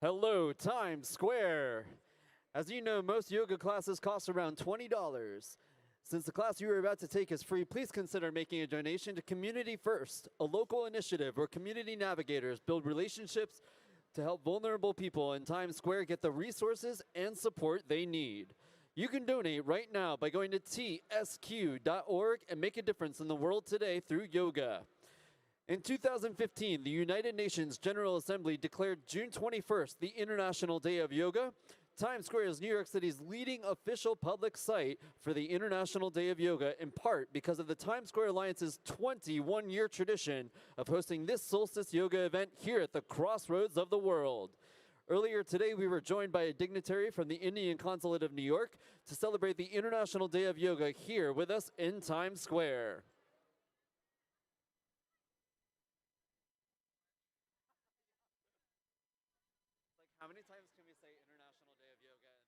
Hello, Times Square. As you know, most yoga classes cost around $20. Since the class you are about to take is free, please consider making a donation to Community First, a local initiative where community navigators build relationships to help vulnerable people in Times Square get the resources and support they need. You can donate right now by going to tsq.org and make a difference in the world today through yoga. In 2015, the United Nations General Assembly declared June 21st the International Day of Yoga. Times Square is New York City's leading official public site for the International Day of Yoga, in part because of the Times Square Alliance's 21-year tradition of hosting this Solstice Yoga event here at the crossroads of the world. Earlier today, we were joined by a dignitary from the Indian Consulate of New York to celebrate the International Day of Yoga here with us in Times Square. How many times can we say International Day of Yoga in that?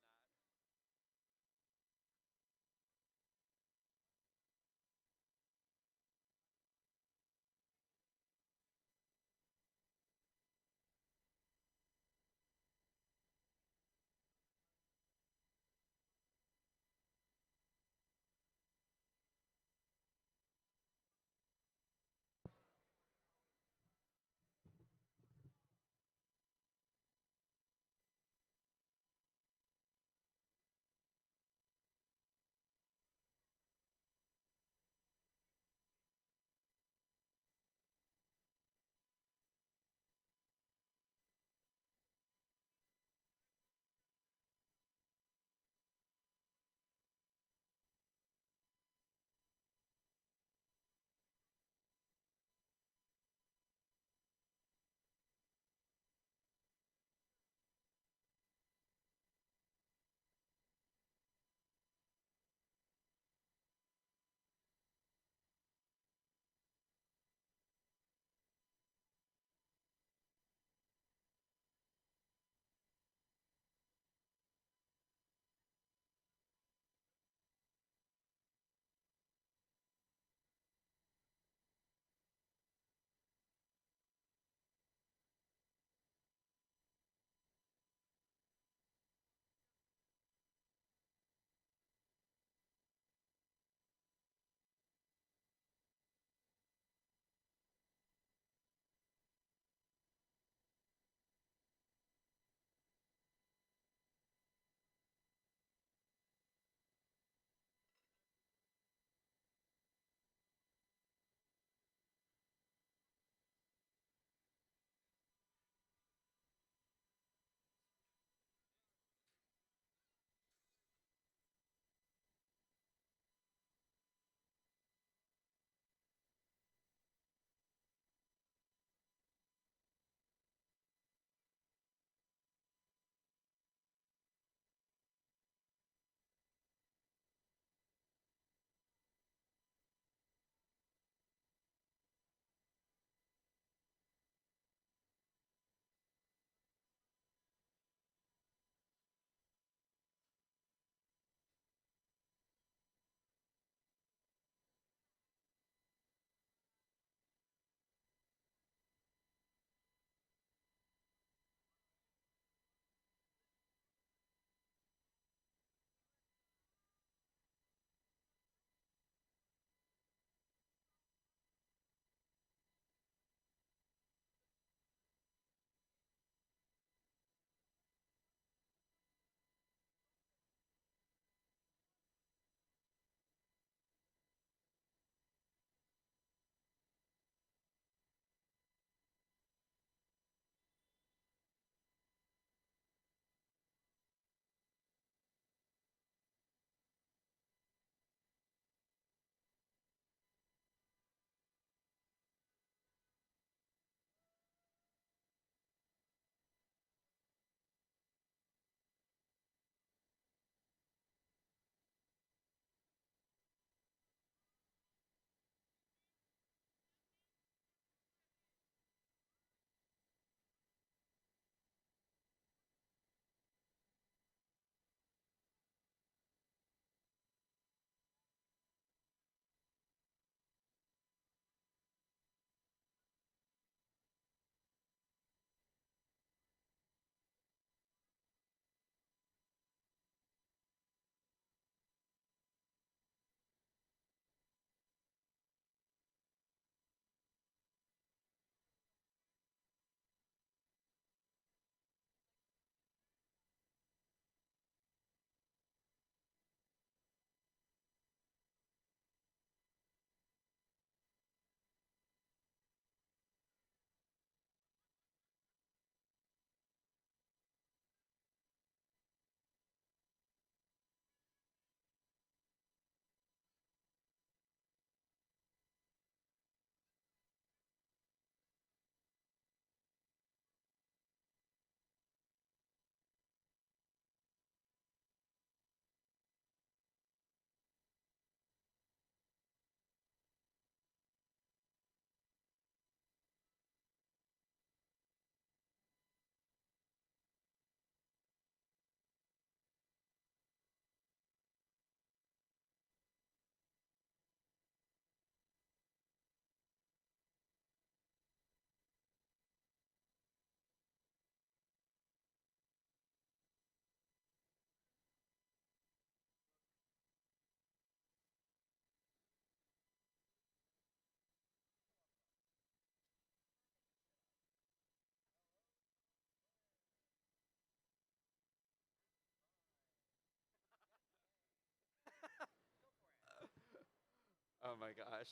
my gosh.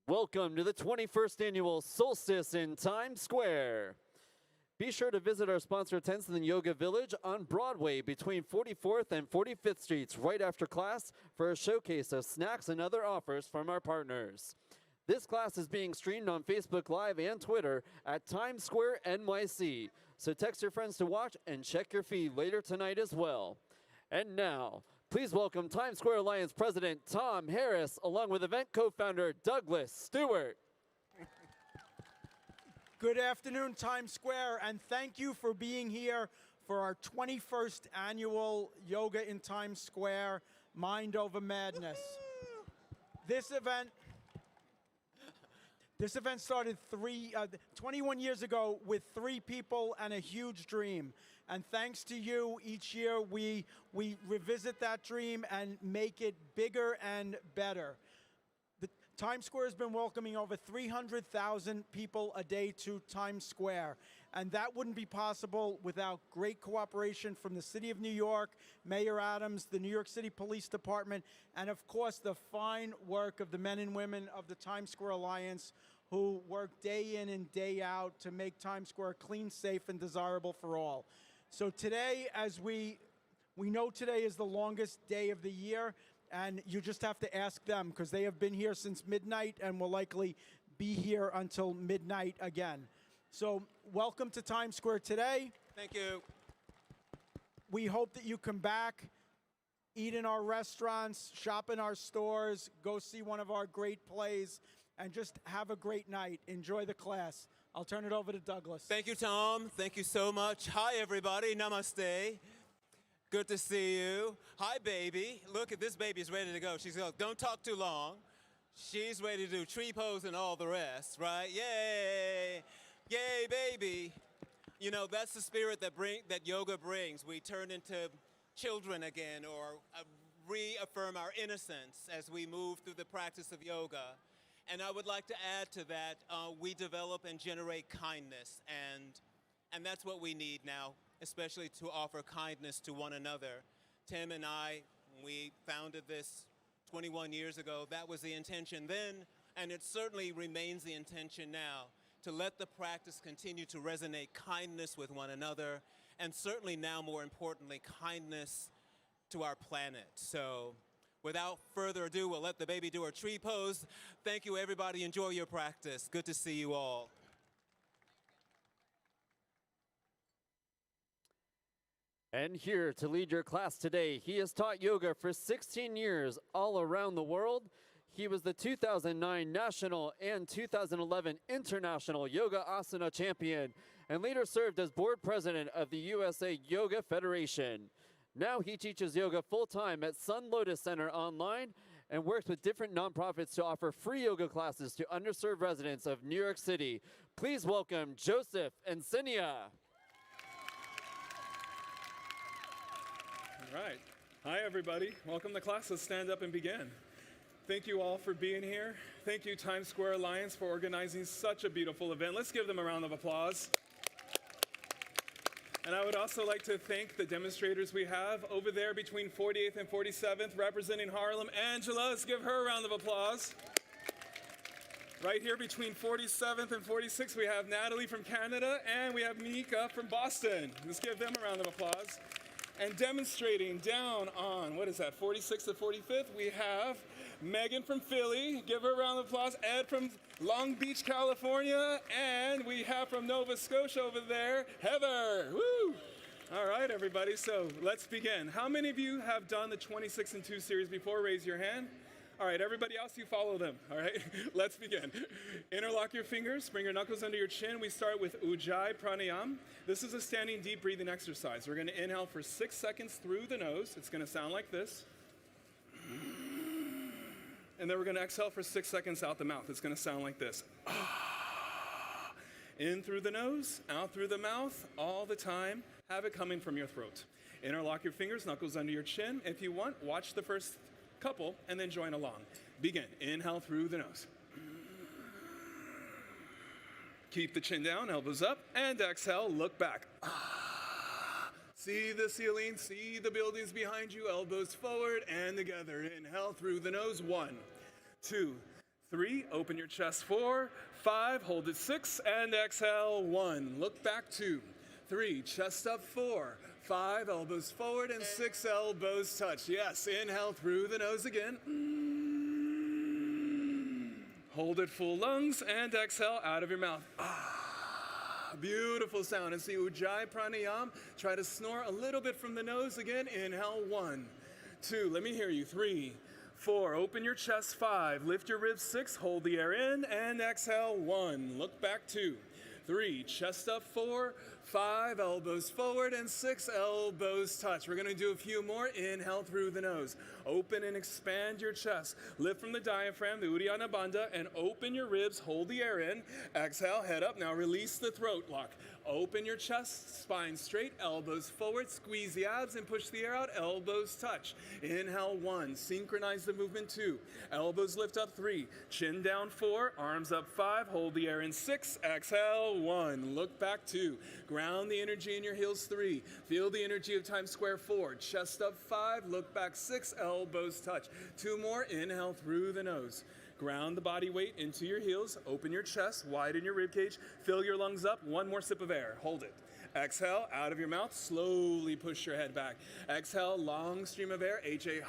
Welcome to the 21st annual Solstice in Times Square. Be sure to visit our sponsor tents in the Yoga Village on Broadway between 44th and 45th Streets right after class for a showcase of snacks and other offers from our partners. This class is being streamed on Facebook Live and Twitter at Times Square NYC. So text your friends to watch and check your feed later tonight as well. And now, please welcome Times Square Alliance President Tom Harris along with event co-founder Douglas Stewart. Good afternoon, Times Square, and thank you for being here for our 21st annual Yoga in Times Square Mind Over Madness. This event started 21 years ago with 3 people and a huge dream. And thanks to you, each year we revisit that dream and make it bigger and better. Times Square has been welcoming over 300,000 people a day to Times Square. And that wouldn't be possible without great cooperation from the City of New York, Mayor Adams, the New York City Police Department, and of course the fine work of the men and women of the Times Square Alliance who work day in and day out to make Times Square clean, safe, and desirable for all. So today, as we know today is the longest day of the year, and you just have to ask them because they have been here since midnight and will likely be here until midnight again. So welcome to Times Square today. Thank you. We hope that you come back, eat in our restaurants, shop in our stores, go see one of our great plays, and just have a great night. Enjoy the class. I'll turn it over to Douglas. Thank you, Tom. Thank you so much. Hi, everybody. Namaste. Good to see you. Hi, baby. Look at this baby is ready to go. She's going, don't talk too long. She's ready to do tree pose and all the rest, right? Yay. Yay, baby. You know, that's the spirit that yoga brings. We turn into children again or reaffirm our innocence as we move through the practice of yoga. And I would like to add to that, we develop and generate kindness. And that's what we need now, especially to offer kindness to one another. Tim and I, we founded this 21 years ago. That was the intention then, and it certainly remains the intention now, to let the practice continue to resonate kindness with one another, and certainly now, more importantly, kindness to our planet. So without further ado, we'll let the baby do her tree pose. Thank you, everybody. Enjoy your practice. Good to see you all. And here to lead your class today, he has taught yoga for 16 years all around the world. He was the 2009 National and 2011 International Yoga Asana Champion, and later served as board president of the USA Yoga Federation. Now he teaches yoga full-time at Sun Lotus Center online and works with different nonprofits to offer free yoga classes to underserved residents of New York City. Please welcome Joseph Encinia. All right. Hi, everybody. Welcome to class. Let's stand up and begin. Thank you all for being here. Thank you, Times Square Alliance, for organizing such a beautiful event. Let's give them a round of applause. And I would also like to thank the demonstrators we have over there between 48th and 47th, representing Harlem. Angela, let's give her a round of applause. Right here between 47th and 46th, we have Natalie from Canada, and we have Mika from Boston. Let's give them a round of applause. And demonstrating down on, 46th to 45th, we have Megan from Philly. Give her a round of applause. Ed from Long Beach, California. And we have from Nova Scotia over there, Heather. Woo! All right, everybody, so let's begin. How many of you have done the 26 and 2 series before? Raise your hand. All right, everybody else, you follow them, all right? Let's begin. Interlock your fingers, bring your knuckles under your chin. We start with Ujjayi Pranayam. This is a standing deep breathing exercise. We're gonna inhale for 6 seconds through the nose. It's gonna sound like this. And then we're gonna exhale for 6 seconds out the mouth. It's gonna sound like this. In through the nose, out through the mouth, all the time. Have it coming from your throat. Interlock your fingers, knuckles under your chin. If you want, watch the first couple and then join along. Begin. Inhale through the nose. Keep the chin down, elbows up, and exhale, look back. See the ceiling, see the buildings behind you, elbows forward and together. Inhale through the nose, 1, 2, 3, open your chest, 4, 5, hold it, 6, and exhale, 1. Look back, 2, 3, chest up, 4, 5, elbows forward, and 6, elbows touch. Yes, inhale through the nose again. Hold it, full lungs, and exhale out of your mouth. Beautiful sound. And see Ujjayi Pranayam. Try to snore a little bit from the nose again. Inhale, 1, 2, let me hear you, 3, 4, open your chest, 5, lift your ribs, 6, hold the air in, and exhale, 1. Look back, 2, 3, chest up, 4, 5, elbows forward, and 6, elbows touch. We're going to do a few more. Inhale through the nose. Open and expand your chest. Lift from the diaphragm, the Uddiyana Bandha, and open your ribs. Hold the air in. Exhale, head up. Now release the throat lock. Open your chest, spine straight, elbows forward, squeeze the abs and push the air out, elbows touch. Inhale, 1, synchronize the movement, 2, elbows lift up, 3, chin down, 4, arms up, 5, hold the air in, 6, exhale, 1, look back, 2, ground the energy in your heels, 3, feel the energy of Times Square, 4, chest up, 5, look back, 6, elbows touch. 2 more, inhale through the nose. Ground the body weight into your heels, open your chest, widen your rib cage, fill your lungs up, 1 more sip of air, hold it. Exhale, out of your mouth, slowly push your head back. Exhale, long stream of air, H-A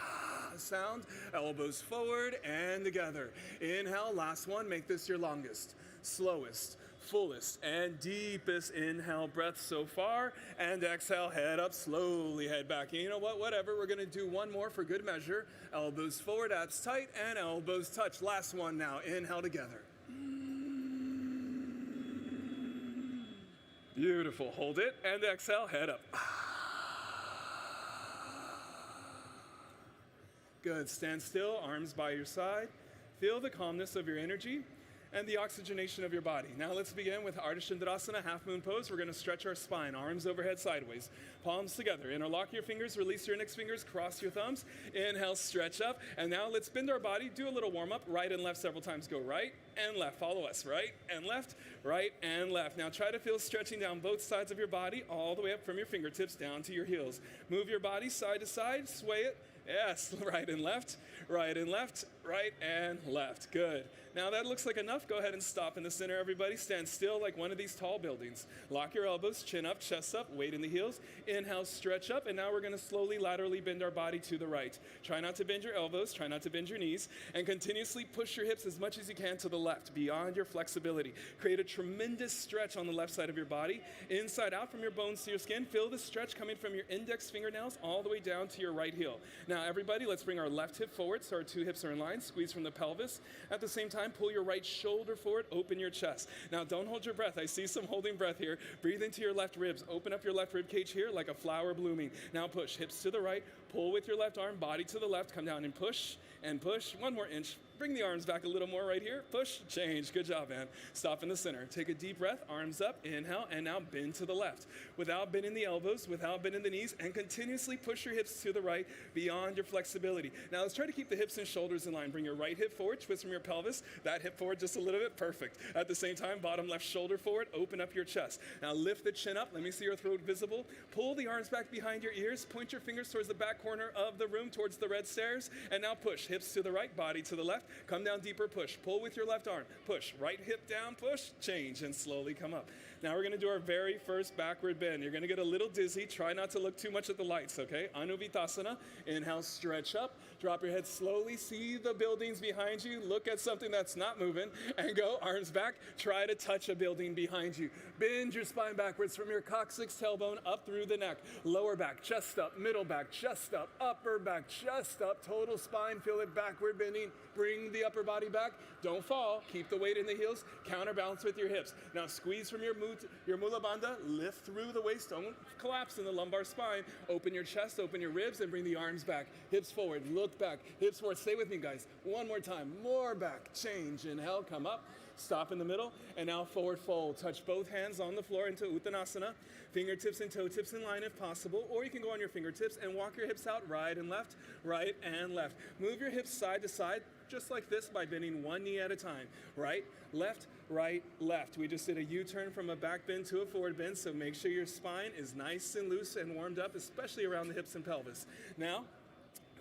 sound, elbows forward and together. Inhale, last one, make this your longest, slowest, fullest, and deepest inhale breath so far. And exhale, head up, slowly head back. And you know what, whatever, we're gonna do 1 more for good measure. Elbows forward, abs tight, and elbows touch. Last one now, inhale together. Beautiful, hold it, and exhale, head up. Good, stand still, arms by your side. Feel the calmness of your energy and the oxygenation of your body. Now let's begin with Ardha Chandrasana, half moon pose. We're gonna stretch our spine, arms overhead sideways, palms together. Interlock your fingers, release your index fingers, cross your thumbs. Inhale, stretch up. And now let's bend our body, do a little warm up, right and left several times. Go right and left, follow us, right and left, right and left. Now try to feel stretching down both sides of your body, all the way up from your fingertips down to your heels. Move your body side to side, sway it. Yes, right and left, right and left, right and left. Good. Now that looks like enough. Go ahead and stop in the center, everybody. Stand still like one of these tall buildings. Lock your elbows, chin up, chest up, weight in the heels. Inhale, stretch up, and now we're gonna slowly laterally bend our body to the right. Try not to bend your elbows, try not to bend your knees, and continuously push your hips as much as you can to the left, beyond your flexibility. Create a tremendous stretch on the left side of your body, inside out from your bones to your skin. Feel the stretch coming from your index fingernails all the way down to your right heel. Now everybody, let's bring our left hip forward so our 2 hips are in line. Squeeze from the pelvis. At the same time, pull your right shoulder forward, open your chest. Now don't hold your breath. I see some holding breath here. Breathe into your left ribs. Open up your left rib cage here like a flower blooming. Now push, hips to the right, pull with your left arm, body to the left, come down and push, 1 more inch. Bring the arms back a little more right here. Push, change. Good job, man. Stop in the center. Take a deep breath, arms up, inhale, and now bend to the left. Without bending the elbows, without bending the knees, and continuously push your hips to the right beyond your flexibility. Now let's try to keep the hips and shoulders in line. Bring your right hip forward, twist from your pelvis. That hip forward just a little bit, perfect. At the same time, bottom left shoulder forward, open up your chest. Now lift the chin up. Let me see your throat visible. Pull the arms back behind your ears. Point your fingers towards the back corner of the room, towards the red stairs. And now push, hips to the right, body to the left. Come down deeper, push. Pull with your left arm. Push. Right hip down, push. Change and slowly come up. Now we're going to do our very first backward bend. You're going to get a little dizzy. Try not to look too much at the lights, okay? Anuvitasana. Inhale, stretch up. Drop your head slowly. See the buildings behind you. Look at something that's not moving and go. Arms back. Try to touch a building behind you. Bend your spine backwards from your coccyx tailbone up through the neck. Lower back, chest up, middle back, chest up, upper back, chest up, total spine. Feel it backward bending. Bring the upper body back. Don't fall. Keep the weight in the heels. Counterbalance with your hips. Now squeeze from your Mula Bandha. Lift through the waist. Don't collapse in the lumbar spine. Open your chest, open your ribs, and bring the arms back. Hips forward. Look back. Hips forward. Stay with me, guys. 1 more time. More back. Change. Inhale. Come up. Stop in the middle. And now forward fold. Touch both hands on the floor into Uttanasana. Fingertips and toe tips in line if possible. Or you can go on your fingertips and walk your hips out right and left, right and left. Move your hips side to side. just like this by bending one knee at a time. Right, left, right, left. We just did a U-turn from a back bend to a forward bend, so make sure your spine is nice and loose and warmed up, especially around the hips and pelvis. Now,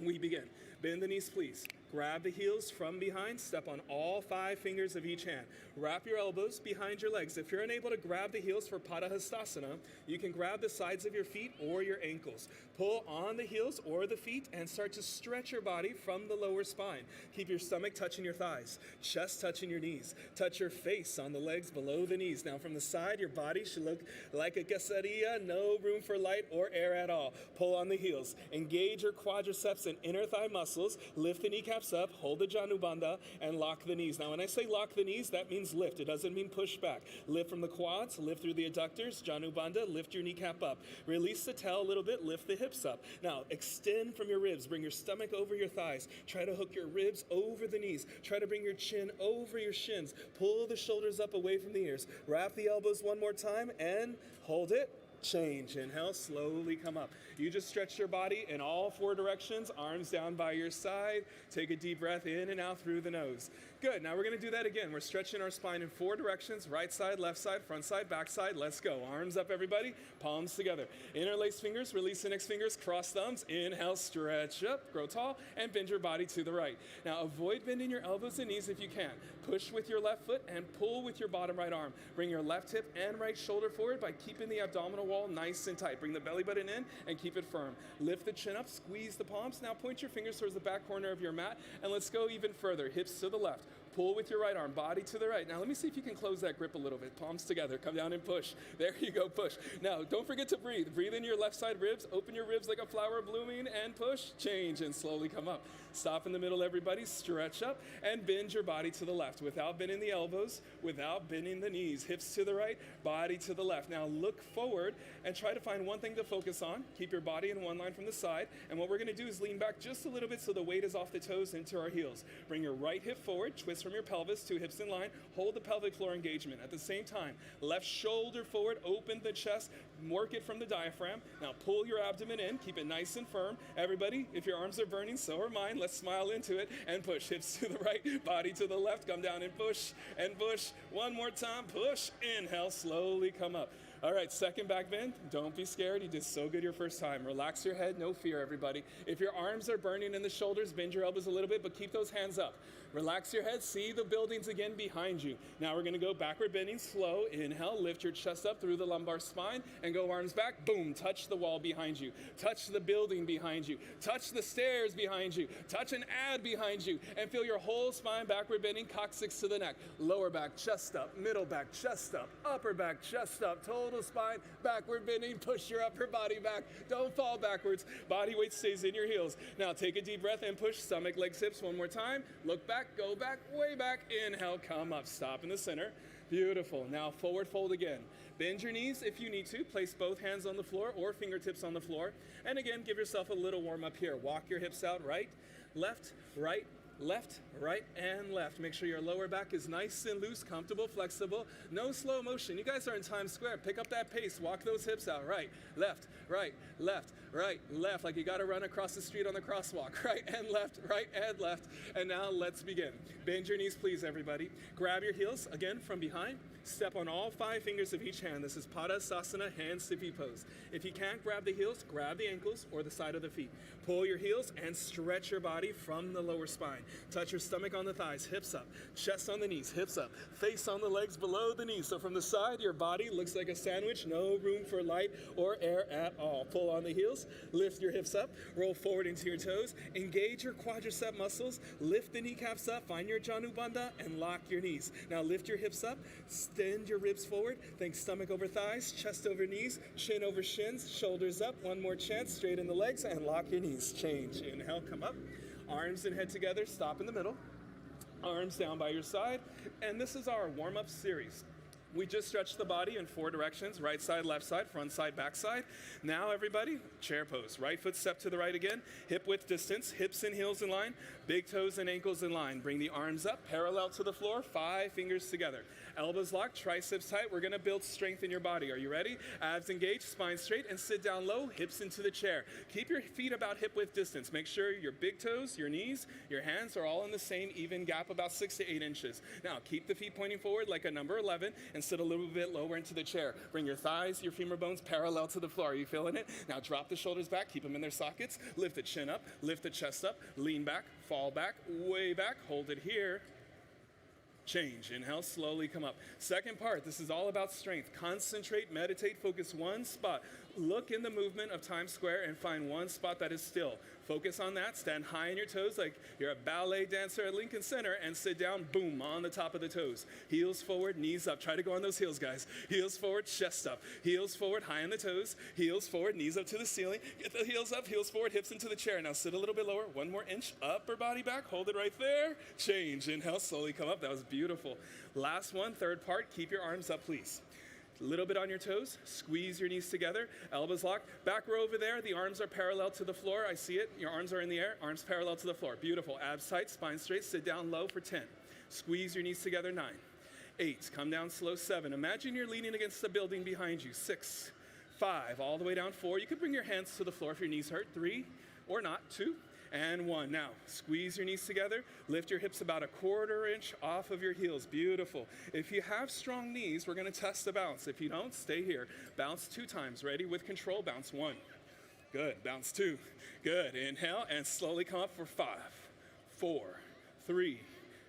we begin. Bend the knees, please. Grab the heels from behind. Step on all 5 fingers of each hand. Wrap your elbows behind your legs. If you're unable to grab the heels for Padahastasana, you can grab the sides of your feet or your ankles. Pull on the heels or the feet and start to stretch your body from the lower spine. Keep your stomach touching your thighs, chest touching your knees. Touch your face on the legs below the knees. Now from the side, your body should look like a quesadilla, no room for light or air at all. Pull on the heels. Engage your quadriceps and inner thigh muscles. Lift the kneecaps up, hold the Janu Bandha, and lock the knees. Now when I say lock the knees, that means lift. It doesn't mean push back. Lift from the quads, lift through the adductors, Janu Bandha, lift your kneecap up. Release the tail a little bit, lift the hips up. Now extend from your ribs, bring your stomach over your thighs. Try to hook your ribs over the knees. Try to bring your chin over your shins. Pull the shoulders up away from the ears. Wrap the elbows one more time and hold it. Change. Inhale, slowly come up. You just stretch your body in all 4 directions, arms down by your side. Take a deep breath in and out through the nose. Good. Now we're going to do that again. We're stretching our spine in 4 directions, right side, left side, front side, back side. Let's go. Arms up, everybody. Palms together. Interlace fingers, release index fingers, cross thumbs. Inhale, stretch up, grow tall, and bend your body to the right. Now avoid bending your elbows and knees if you can. Push with your left foot and pull with your bottom right arm. Bring your left hip and right shoulder forward by keeping the abdominal wall nice and tight. Bring the belly button in and keep it firm. Lift the chin up, squeeze the palms. Now point your fingers towards the back corner of your mat, and let's go even further. Hips to the left. Pull with your right arm, body to the right. Now let me see if you can close that grip a little bit. Palms together, come down and push. There you go, push. Now don't forget to breathe. Breathe in your left side ribs, open your ribs like a flower blooming and push, change and slowly come up. Stop in the middle, everybody, stretch up and bend your body to the left without bending the elbows, without bending the knees. Hips to the right, body to the left. Now look forward and try to find one thing to focus on. Keep your body in one line from the side. And what we're gonna do is lean back just a little bit so the weight is off the toes into our heels. Bring your right hip forward, twist from your pelvis, 2 hips in line, hold the pelvic floor engagement. At the same time, left shoulder forward, open the chest, work it from the diaphragm. Now pull your abdomen in, keep it nice and firm. Everybody, if your arms are burning, so are mine. Let's smile into it and push. Hips to the right, body to the left, come down and push and push. One more time, push, inhale, slowly come up. All right, second back bend. Don't be scared. You did so good your first time. Relax your head, no fear, everybody. If your arms are burning in the shoulders, bend your elbows a little bit, but keep those hands up. Relax your head, see the buildings again behind you. Now we're gonna go backward bending slow. Inhale, lift your chest up through the lumbar spine and go arms back. Boom, touch the wall behind you. Touch the building behind you. Touch the stairs behind you. Touch an ad behind you. And feel your whole spine backward bending, coccyx to the neck. Lower back, chest up, middle back, chest up, upper back, chest up, total spine, backward bending, push your upper body back. Don't fall backwards. Body weight stays in your heels. Now take a deep breath and push, stomach, legs, hips one more time. Look back. Go back, way back, inhale, come up, stop in the center. Beautiful. Now forward fold again. Bend your knees if you need to. Place both hands on the floor or fingertips on the floor. And again, give yourself a little warm up here. Walk your hips out, right, left, right, left, right, and left. Make sure your lower back is nice and loose, comfortable, flexible. No slow motion. You guys are in Times Square. Pick up that pace. Walk those hips out. Right, left, left, like you got to run across the street on the crosswalk. Right and left, right and left. And now let's begin. Bend your knees, please, everybody. Grab your heels, again, from behind. Step on all 5 fingers of each hand. This is Padasasana, hand stiffy pose. If you can't grab the heels, grab the ankles or the side of the feet. Pull your heels and stretch your body from the lower spine. Touch your stomach on the thighs, hips up, chest on the knees, hips up, face on the legs below the knees. So from the side, your body looks like a sandwich, no room for light or air at all. Pull on the heels, lift your hips up, roll forward into your toes, engage your quadricep muscles, lift the kneecaps up, find your Janu Bandha, and lock your knees. Now lift your hips up, extend your ribs forward, think stomach over thighs, chest over knees, chin over shins, shoulders up, one more chance, straighten the legs, and lock your knees. Change. Inhale, come up, arms and head together, stop in the middle, arms down by your side, and this is our warm-up series. We just stretched the body in 4 directions, right side, left side, front side, back side. Now everybody, chair pose. Right foot step to the right again, hip width distance, hips and heels in line, big toes and ankles in line. Bring the arms up, parallel to the floor, 5 fingers together. Elbows locked, triceps tight. We're gonna build strength in your body. Are you ready? Abs engaged, spine straight, and sit down low, hips into the chair. Keep your feet about hip width distance. Make sure your big toes, your knees, your hands are all in the same even gap, about 6 to 8 inches. Now, keep the feet pointing forward like a number 11 and sit a little bit lower into the chair. Bring your thighs, your femur bones parallel to the floor. Are you feeling it? Now drop the shoulders back, keep them in their sockets. Lift the chin up, lift the chest up, lean back, fall back, way back, hold it here. Change. Inhale, slowly come up. Second part, this is all about strength. Concentrate, meditate, focus one spot. Look in the movement of Times Square and find one spot that is still. Focus on that. Stand high on your toes like you're a ballet dancer at Lincoln Center and sit down, boom, on the top of the toes. Heels forward, knees up. Try to go on those heels, guys. Heels forward, chest up. Heels forward, high on the toes. Heels forward, knees up to the ceiling. Get the heels up, heels forward, hips into the chair. Now sit a little bit lower. 1 more inch, upper body back. Hold it right there. Change. Inhale, slowly come up. That was beautiful. Last one, third part. Keep your arms up, please. A little bit on your toes, squeeze your knees together, elbows locked. Back row over there, the arms are parallel to the floor. I see it. Your arms are in the air, arms parallel to the floor. Beautiful. Abs tight, spine straight. Sit down low for 10. Squeeze your knees together, 9. 8. Come down slow, 7. Imagine you're leaning against the building behind you. 6. 5. All the way down, 4. You could bring your hands to the floor if your knees hurt. 3, or not. 2. And 1. Now, squeeze your knees together. Lift your hips about a 1/4 inch off of your heels. Beautiful. If you have strong knees, we're going to test the bounce. If you don't, stay here. Bounce 2 times. Ready? With control. Bounce 1. Good. Bounce 2. Good. Inhale and slowly come up for 5, 4, 3,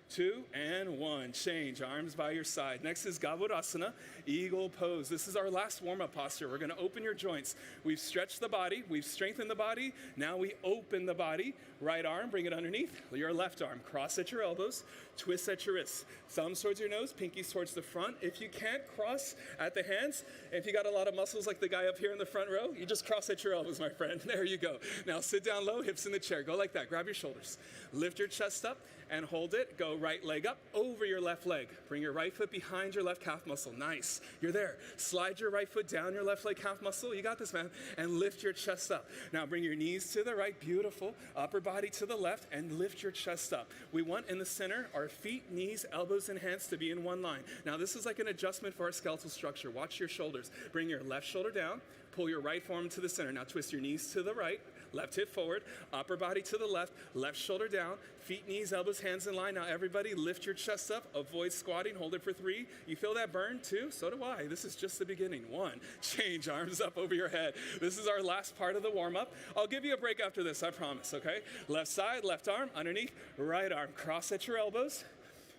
2, and 1. Change. Arms by your side. Next is Gabudasana, eagle pose. This is our last warm-up posture. We're going to open your joints. We've stretched the body. We've strengthened the body. Now we open the body. Right arm, bring it underneath. Your left arm. Cross at your elbows. Twist at your wrists. Thumbs towards your nose. Pinkies towards the front. If you can't cross at the hands, if you got a lot of muscles like the guy up here in the front row, you just cross at your elbows, my friend. There you go. Now sit down low, hips in the chair. Go like that. Grab your shoulders. Lift your chest up and hold it. Go right leg up over your left leg. Bring your right foot behind your left calf muscle. Nice. You're there. Slide your right foot down your left leg calf muscle. You got this, man. And lift your chest up. Now bring your knees to the right. Beautiful. Upper body to the left and lift your chest up. We want in the center our feet, knees, elbows, and hands to be in one line. Now this is like an adjustment for our skeletal structure. Watch your shoulders. Bring your left shoulder down. Pull your right forearm to the center. Now twist your knees to the right. Left hip forward, upper body to the left, left shoulder down, feet, knees, elbows, hands in line. Now everybody lift your chest up, avoid squatting, hold it for 3. You feel that burn? 2, so do I. This is just the beginning. 1, change, arms up over your head. This is our last part of the warm up. I'll give you a break after this, I promise, okay? Left side, left arm, underneath, right arm, cross at your elbows.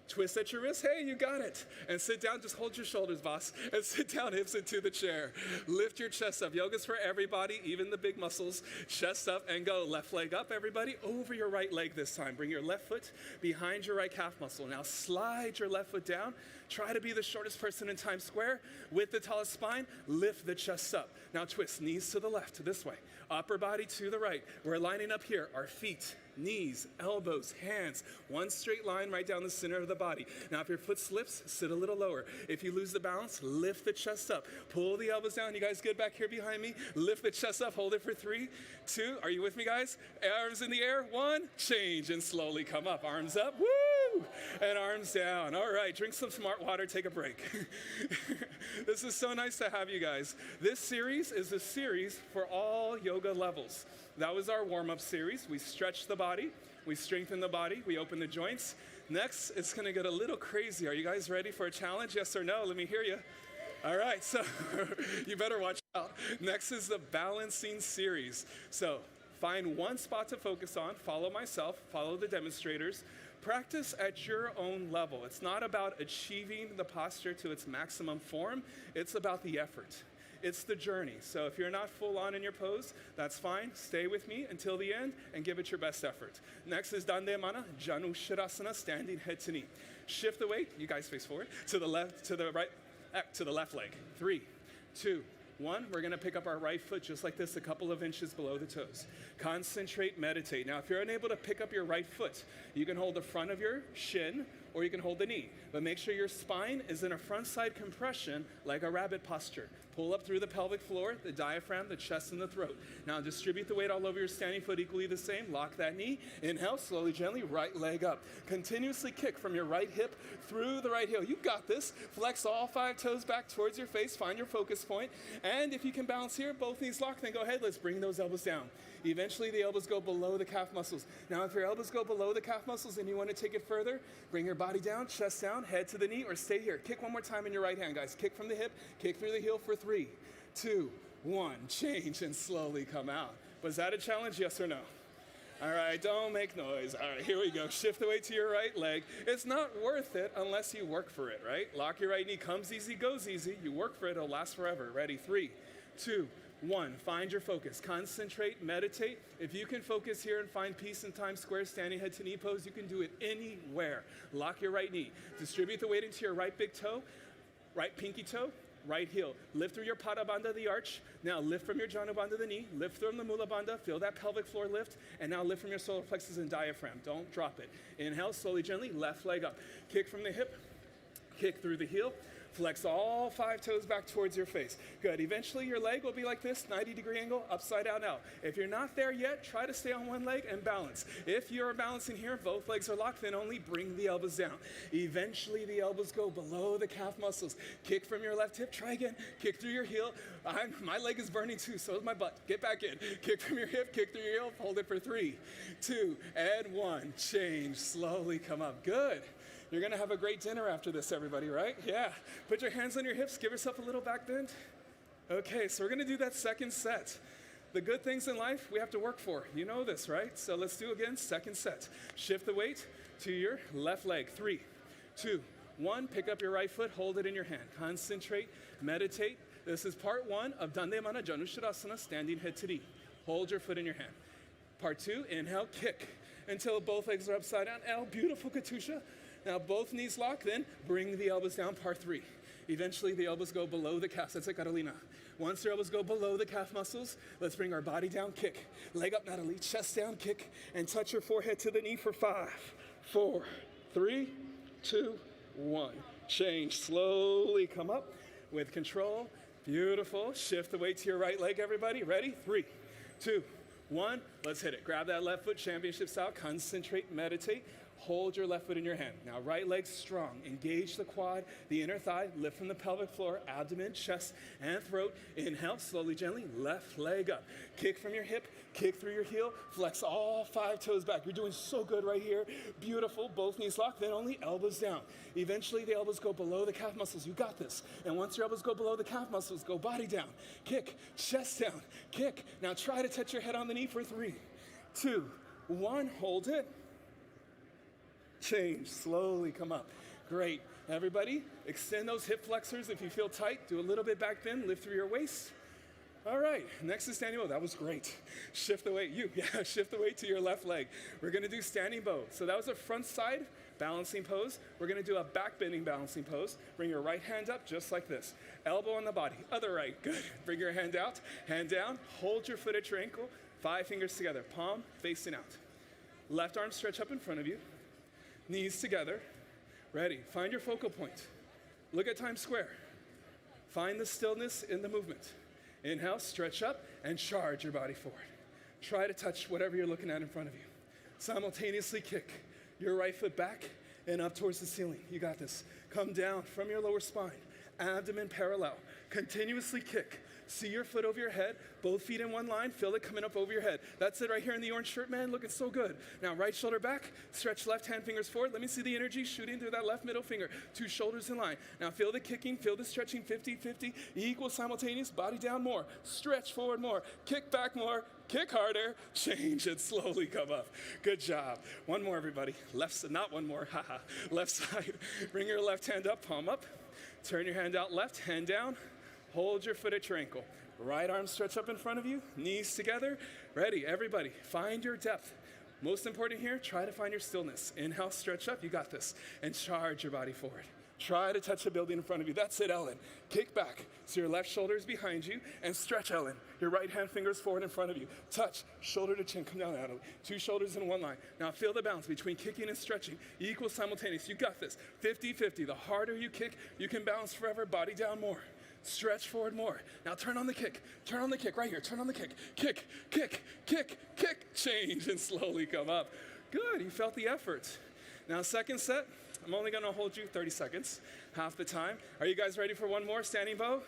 Twist at your wrist. Hey, you got it. And sit down. Just hold your shoulders, boss. And sit down, hips into the chair. Lift your chest up. Yoga's for everybody, even the big muscles. Chest up and go. Left leg up, everybody. Over your right leg this time. Bring your left foot behind your right calf muscle. Now slide your left foot down. Try to be the shortest person in Times Square with the tallest spine. Lift the chest up. Now twist. Knees to the left, this way. Upper body to the right. We're lining up here. Our feet, knees, elbows, hands. One straight line right down the center of the body. Now if your foot slips, sit a little lower. If you lose the balance, lift the chest up. Pull the elbows down. You guys good back here behind me? Lift the chest up. Hold it for 3, 2. Are you with me, guys? Arms in the air. 1. Change and slowly come up. Arms up. Woo! And arms down. All right. Drink some smart water. Take a break. This is so nice to have you guys. This series is a series for all yoga levels. That was our warm-up series. We stretched the body, we strengthened the body, we opened the joints. Next, it's gonna get a little crazy. Are you guys ready for a challenge? Yes or no? Let me hear you. All right, so you better watch out. Next is the balancing series. So find one spot to focus on, follow myself, follow the demonstrators. Practice at your own level. It's not about achieving the posture to its maximum form, it's about the effort. It's the journey. So if you're not full on in your pose, that's fine. Stay with me until the end and give it your best effort. Next is Dande Mana, Janu Shirasana, standing head to knee. Shift the weight, you guys face forward, to the left, to the right, to the left leg. 3, 2, 1, we're gonna pick up our right foot just like this, a couple of inches below the toes. Concentrate, meditate. Now, if you're unable to pick up your right foot, you can hold the front of your shin or you can hold the knee. But make sure your spine is in a front side compression like a rabbit posture. Pull up through the pelvic floor, the diaphragm, the chest, and the throat. Now distribute the weight all over your standing foot equally the same. Lock that knee. Inhale, slowly, gently, right leg up. Continuously kick from your right hip through the right heel. You got this. Flex all 5 toes back towards your face. Find your focus point. And if you can balance here, both knees locked, then go ahead. Let's bring those elbows down. Eventually, the elbows go below the calf muscles. Now, if your elbows go below the calf muscles and you want to take it further, bring your body down, chest down, head to the knee, or stay here. Kick one more time in your right hand, guys. Kick from the hip, kick through the heel for 3, 2, 1. Change and slowly come out. Was that a challenge, yes or no? All right, don't make noise. All right, here we go. Shift the weight to your right leg. It's not worth it unless you work for it, right? Lock your right knee. Comes easy, goes easy. You work for it, it'll last forever. Ready? 3, 2, 1, find your focus. Concentrate, meditate. If you can focus here and find peace in Times Square, standing head to knee pose, you can do it anywhere. Lock your right knee. Distribute the weight into your right big toe, right pinky toe, right heel. Lift through your pada bandha, the arch. Now lift from your janu bandha, the knee. Lift from the mula bandha. Feel that pelvic floor lift. And now lift from your solar plexus and diaphragm. Don't drop it. Inhale, slowly, gently, left leg up. Kick from the hip, kick through the heel. Flex all 5 toes back towards your face. Good. Eventually, your leg will be like this, 90-degree angle, upside down out. If you're not there yet, try to stay on one leg and balance. If you're balancing here, both legs are locked, then only bring the elbows down. Eventually, the elbows go below the calf muscles. Kick from your left hip. Try again. Kick through your heel. My leg is burning too, so is my butt. Get back in. Kick from your hip, kick through your heel. Hold it for 3, 2, and 1. Change. Slowly come up. Good. You're gonna have a great dinner after this, everybody, right? Yeah. Put your hands on your hips, give yourself a little back bend. Okay, so we're gonna do that second set. The good things in life we have to work for. You know this, right? So let's do again, second set. Shift the weight to your left leg. 3, 2, 1. Pick up your right foot, hold it in your hand. Concentrate, meditate. This is part 1 of Dandemana Janushirasana, standing head to knee. Hold your foot in your hand. Part 2, inhale, kick until both legs are upside down. L, beautiful Katusha. Now both knees lock, then bring the elbows down, part 3. Eventually the elbows go below the calves. That's it, Carolina. Once your elbows go below the calf muscles, let's bring our body down, kick. Leg up, Natalie, chest down, kick, and touch your forehead to the knee for 5, 4, 3, 2, 1. Change, slowly come up with control. Beautiful. Shift the weight to your right leg, everybody. Ready? 3, 2, 1. Let's hit it. Grab that left foot, championship style. Concentrate, meditate. Hold your left foot in your hand. Now, right leg strong. Engage the quad, the inner thigh. Lift from the pelvic floor, abdomen, chest, and throat. Inhale, slowly, gently. Left leg up. Kick from your hip. Kick through your heel. Flex all 5 toes back. You're doing so good right here. Beautiful. Both knees locked. Then only elbows down. Eventually, the elbows go below the calf muscles. You got this. And once your elbows go below the calf muscles, go body down. Kick. Chest down. Kick. Now, try to touch your head on the knee for 3, 2, 1. Hold it. Change, slowly come up. Great. Everybody, extend those hip flexors if you feel tight. Do a little bit back bend, lift through your waist. All right, next is standing bow. That was great. Shift the weight, shift the weight to your left leg. We're gonna do standing bow. So that was a front side balancing pose. We're gonna do a back bending balancing pose. Bring your right hand up just like this. Elbow on the body, other right, good. Bring your hand out, hand down. Hold your foot at your ankle, 5 fingers together, palm facing out. Left arm stretch up in front of you. Knees together. Ready. Find your focal point. Look at Times Square. Find the stillness in the movement. Inhale, stretch up, and charge your body forward. Try to touch whatever you're looking at in front of you. Simultaneously kick your right foot back and up towards the ceiling. You got this. Come down from your lower spine. Abdomen parallel. Continuously kick. See your foot over your head, both feet in one line, feel it coming up over your head. That's it right here in the orange shirt, man, looking so good. Now right shoulder back, stretch left hand fingers forward. Let me see the energy shooting through that left middle finger. 2 shoulders in line. Now feel the kicking, feel the stretching, 50-50, equal simultaneous, body down more, stretch forward more, kick back more, kick harder, change it, slowly come up. Good job. One more, everybody. Left side, not one more, haha. Left side, bring your left hand up, palm up. Turn your hand out left, hand down. Hold your foot at your ankle. Right arm stretch up in front of you, knees together. Ready, everybody, find your depth. Most important here, try to find your stillness. Inhale, stretch up, you got this. And charge your body forward. Try to touch a building in front of you. That's it, Ellen. Kick back so your left shoulder is behind you and stretch, Ellen. Your right hand fingers forward in front of you. Touch, shoulder to chin. Come down, Ellen. 2 shoulders in one line. Now feel the balance between kicking and stretching. Equal simultaneous. You got this. 50-50. The harder you kick, you can balance forever. Body down more. Stretch forward more. Now turn on the kick. Turn on the kick right here. Turn on the kick. Kick, kick, kick, kick. Change and slowly come up. Good. You felt the effort. Now second set. I'm only going to hold you 30 seconds, half the time. Are you guys ready for one more standing bow?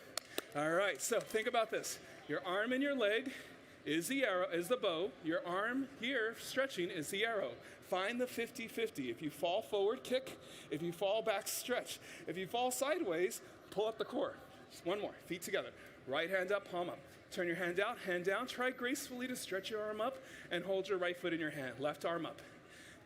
All right, so think about this. Your arm and your leg is the arrow, is the bow. Your arm here, stretching, is the arrow. Find the 50-50. If you fall forward, kick. If you fall back, stretch. If you fall sideways, pull up the core. Just one more, feet together. Right hand up, palm up. Turn your hand out, hand down. Try gracefully to stretch your arm up and hold your right foot in your hand. Left arm up.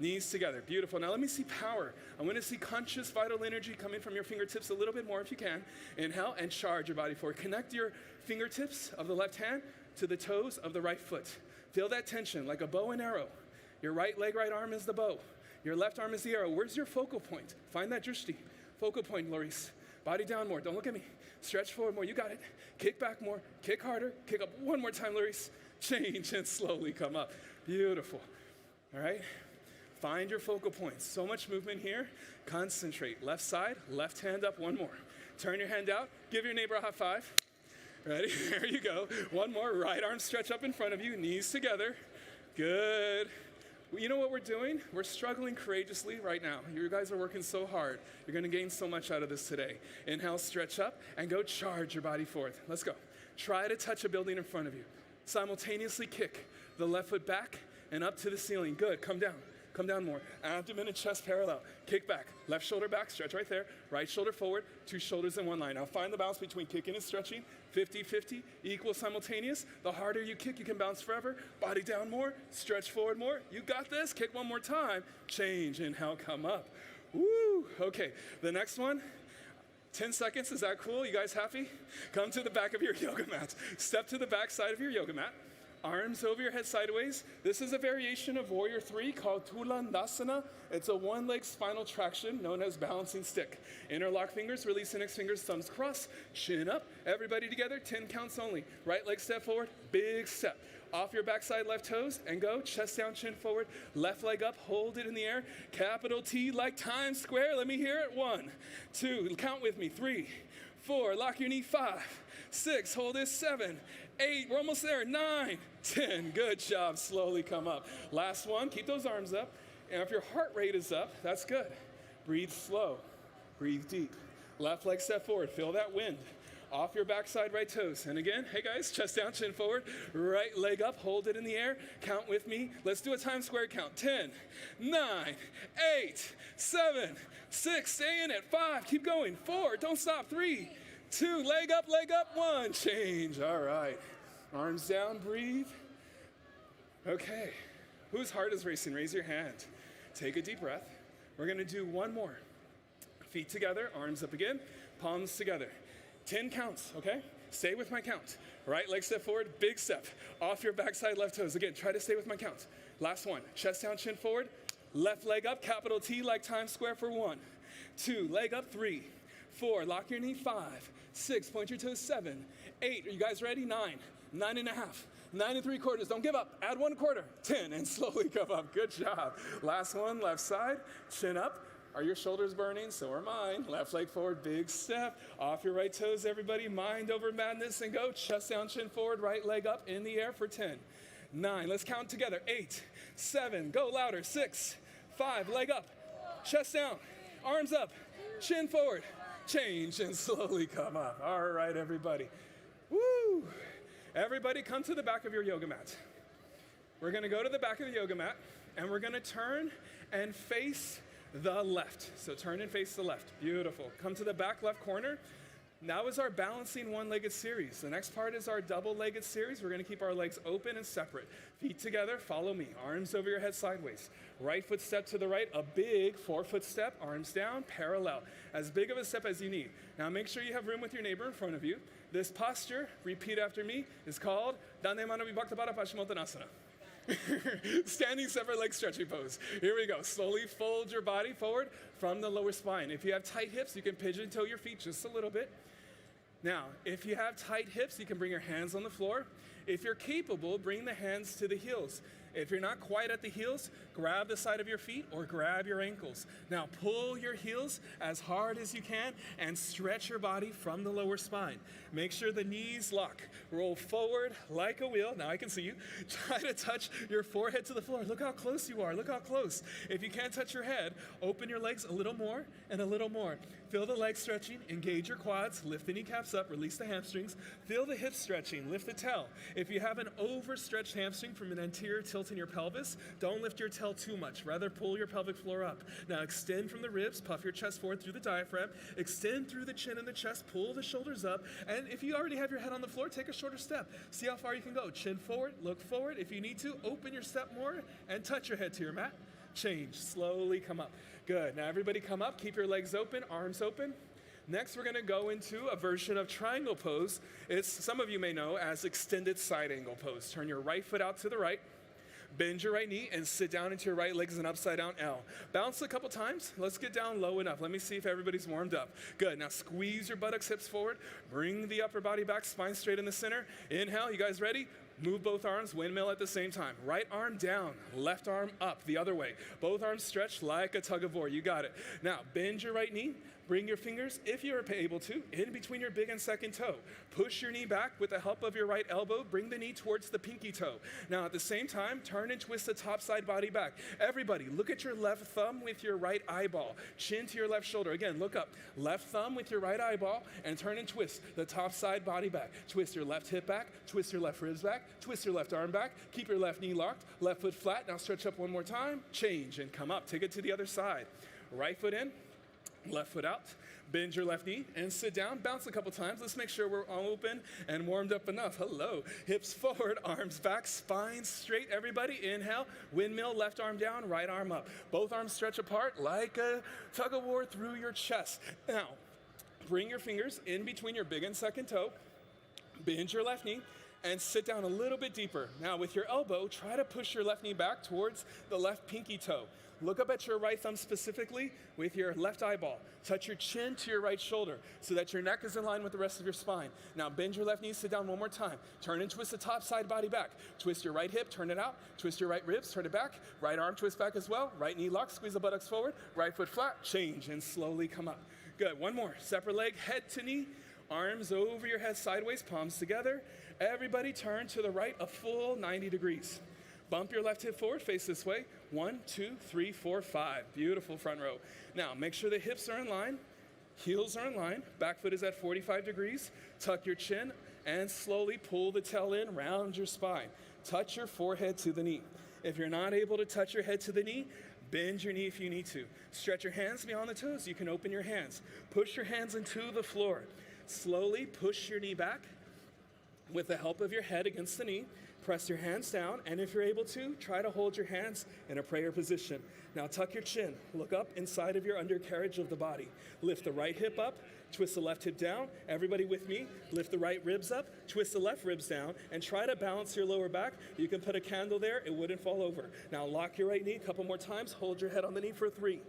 Knees together, beautiful. Now let me see power. I want to see conscious vital energy coming from your fingertips a little bit more if you can. Inhale and charge your body forward. Connect your fingertips of the left hand to the toes of the right foot. Feel that tension like a bow and arrow. Your right leg, right arm is the bow. Your left arm is the arrow. Where's your focal point? Find that drishti. Focal point, Loris. Body down more. Don't look at me. Stretch forward more. You got it. Kick back more. Kick harder. Kick up one more time, Loris. Change and slowly come up. Beautiful. All right. Find your focal points. So much movement here. Concentrate. Left side, left hand up, one more. Turn your hand out. Give your neighbor a high five. Ready? There you go. One more. Right arm stretch up in front of you. Knees together. Good. You know what we're doing? We're struggling courageously right now. You guys are working so hard. You're going to gain so much out of this today. Inhale, stretch up, and go charge your body forward. Let's go. Try to touch a building in front of you. Simultaneously kick the left foot back and up to the ceiling. Good. Come down. Come down more. Abdomen and chest parallel. Kick back. Left shoulder back. Stretch right there. Right shoulder forward. 2 shoulders in one line. Now find the balance between kicking and stretching. 50-50. Equal simultaneous. The harder you kick, you can bounce forever. Body down more. Stretch forward more. You got this. Kick one more time. Change. Inhale. Come up. Woo. Okay. The next one. 10 seconds. Is that cool? You guys happy? Come to the back of your yoga mat. Step to the back side of your yoga mat. Arms over your head sideways. This is a variation of Warrior 3 called Tulandasana. It's a one-leg spinal traction known as balancing stick. Interlock fingers, release index fingers, thumbs cross, chin up. Everybody together, 10 counts only. Right leg step forward, big step. Off your backside left toes and go. Chest down, chin forward. Left leg up, hold it in the air. Capital T like Times Square. Let me hear it. 1, 2, count with me. 3, 4, lock your knee. 5, 6, hold this. 7, 8, we're almost there. 9, 10, good job. Slowly come up. Last one, keep those arms up. And if your heart rate is up, that's good. Breathe slow, breathe deep. Left leg step forward, feel that wind. Off your backside right toes. And again, hey guys, chest down, chin forward. Right leg up, hold it in the air. Count with me. Let's do a Times Square count. 10, 9, 8, 7, 6, stay in it. 5, keep going. 4, don't stop. 3, 2, leg up, 1, change. All right. Arms down, breathe. Okay. Whose heart is racing? Raise your hand. Take a deep breath. We're going to do one more. Feet together, arms up again, palms together. 10 counts, okay? Stay with my count. Right leg step forward, big step. Off your backside left toes. Again, try to stay with my count. Last one. Chest down, chin forward. Left leg up, capital T like Times Square for 1. 2, leg up. 3, 4, lock your knee. 5, 6, point your toes. 7, 8, are you guys ready? 9, 9 and a half, 9 3/4. Don't give up. Add 1/4. 10 and slowly come up. Good job. Last one, left side, chin up. Are your shoulders burning? So are mine. Left leg forward, big step. Off your right toes, everybody. Mind over madness and go. Chest down, chin forward, right leg up in the air for 10. 9, let's count together. 8, 7, go louder. 6, 5, leg up. Chest down, arms up, chin forward. Change and slowly come up. All right, everybody. Woo! Everybody come to the back of your yoga mat. We're gonna go to the back of the yoga mat and we're gonna turn and face the left. So turn and face the left. Beautiful. Come to the back left corner. Now is our balancing one-legged series. The next part is our double-legged series. We're gonna keep our legs open and separate. Feet together, follow me. Arms over your head sideways. Right foot step to the right, a big 4-foot step, arms down, parallel. As big of a step as you need. Now make sure you have room with your neighbor in front of you. This posture, repeat after me, is called Dande Mano Vibhakta Pada Paschimottanasana. Standing separate leg stretching pose. Here we go. Slowly fold your body forward from the lower spine. If you have tight hips, you can pigeon toe your feet just a little bit. Now, if you have tight hips, you can bring your hands on the floor. If you're capable, bring the hands to the heels. If you're not quite at the heels, grab the side of your feet or grab your ankles. Now pull your heels as hard as you can and stretch your body from the lower spine. Make sure the knees lock. Roll forward like a wheel. Now I can see you. Try to touch your forehead to the floor. Look how close you are. Look how close. If you can't touch your head, open your legs a little more and a little more. Feel the legs stretching. Engage your quads. Lift the kneecaps up. Release the hamstrings. Feel the hips stretching. Lift the tail. If you have an overstretched hamstring from an anterior tilt in your pelvis, don't lift your tail too much. Rather, pull your pelvic floor up. Now extend from the ribs. Puff your chest forward through the diaphragm. Extend through the chin and the chest. Pull the shoulders up. And if you already have your head on the floor, take a shorter step. See how far you can go. Chin forward. Look forward. If you need to, open your step more and touch your head to your mat. Change. Slowly come up. Good. Now everybody come up. Keep your legs open, arms open. Next, we're going to go into a version of triangle pose. It's, some of you may know, as extended side angle pose. Turn your right foot out to the right. Bend your right knee and sit down into your right leg as an upside down L. Bounce a couple times. Let's get down low enough. Let me see if everybody's warmed up. Good. Now squeeze your buttocks, hips forward. Bring the upper body back, spine straight in the center. Inhale. You guys ready? Move both arms, windmill at the same time. Right arm down, left arm up, the other way. Both arms stretched like a tug of war. You got it. Now, bend your right knee. Bring your fingers, if you're able to, in between your big and second toe. Push your knee back with the help of your right elbow. Bring the knee towards the pinky toe. Now, at the same time, turn and twist the top side body back. Everybody, look at your left thumb with your right eyeball. Chin to your left shoulder. Again, look up. Left thumb with your right eyeball and turn and twist the top side body back. Twist your left hip back. Twist your left ribs back. Twist your left arm back. Keep your left knee locked. Left foot flat. Now stretch up one more time. Change and come up. Take it to the other side. Right foot in. Left foot out, bend your left knee and sit down, bounce a couple times. Let's make sure we're all open and warmed up enough. Hello, hips forward, arms back, spine straight. Everybody, inhale, windmill, left arm down, right arm up. Both arms stretch apart like a tug of war through your chest. Now, bring your fingers in between your big and second toe, bend your left knee, and sit down a little bit deeper. Now, with your elbow, try to push your left knee back towards the left pinky toe. Look up at your right thumb specifically with your left eyeball. Touch your chin to your right shoulder so that your neck is in line with the rest of your spine. Now bend your left knee, sit down one more time. Turn and twist the top side body back. Twist your right hip, turn it out. Twist your right ribs, turn it back. Right arm twist back as well. Right knee lock, squeeze the buttocks forward. Right foot flat, change and slowly come up. Good, one more. Separate leg, head to knee. Arms over your head sideways, palms together. Everybody turn to the right a full 90 degrees. Bump your left hip forward, face this way. 1, 2, 3, 4, 5. Beautiful front row. Now, make sure the hips are in line, heels are in line, back foot is at 45 degrees. Tuck your chin and slowly pull the tail in, round your spine. Touch your forehead to the knee. If you're not able to touch your head to the knee, bend your knee if you need to. Stretch your hands beyond the toes. You can open your hands. Push your hands into the floor. Slowly push your knee back with the help of your head against the knee. Press your hands down, and if you're able to, try to hold your hands in a prayer position. Now tuck your chin, look up inside of your undercarriage of the body. Lift the right hip up, twist the left hip down. Everybody with me, lift the right ribs up, twist the left ribs down, and try to balance your lower back. You can put a candle there, it wouldn't fall over. Now lock your right knee a couple more times, hold your head on the knee for 3,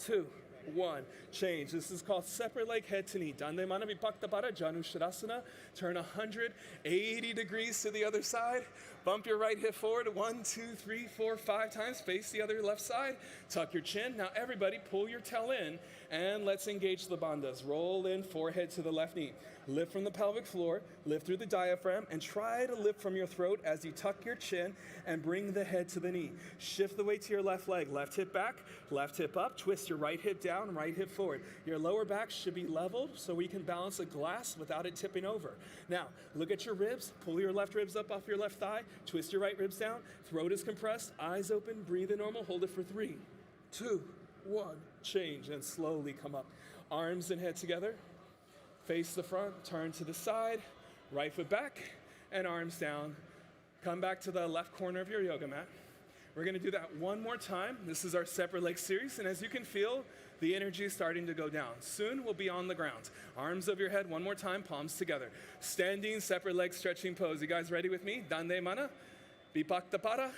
2, 1. Change. This is called separate leg head to knee. Dande mana vipakta para janu shirasana. Turn 180 degrees to the other side. Bump your right hip forward 1, 2, 3, 4, 5 times. Face the other left side. Tuck your chin. Now everybody pull your tail in and let's engage the bandhas. Roll in forehead to the left knee. Lift from the pelvic floor, lift through the diaphragm, and try to lift from your throat as you tuck your chin and bring the head to the knee. Shift the weight to your left leg. Left hip back, left hip up. Twist your right hip down, right hip forward. Your lower back should be leveled so we can balance a glass without it tipping over. Now, look at your ribs. Pull your left ribs up off your left thigh. Twist your right ribs down. Throat is compressed. Eyes open. Breathe in normal. Hold it for 3, 2, 1. Change and slowly come up. Arms and head together. Face the front, turn to the side, right foot back, and arms down. Come back to the left corner of your yoga mat. We're gonna do that one more time. This is our separate leg series, and as you can feel, the energy is starting to go down. Soon we'll be on the ground. Arms over your head, one more time, palms together. Standing separate leg stretching pose. You guys ready with me? Dande mana, vipakta para,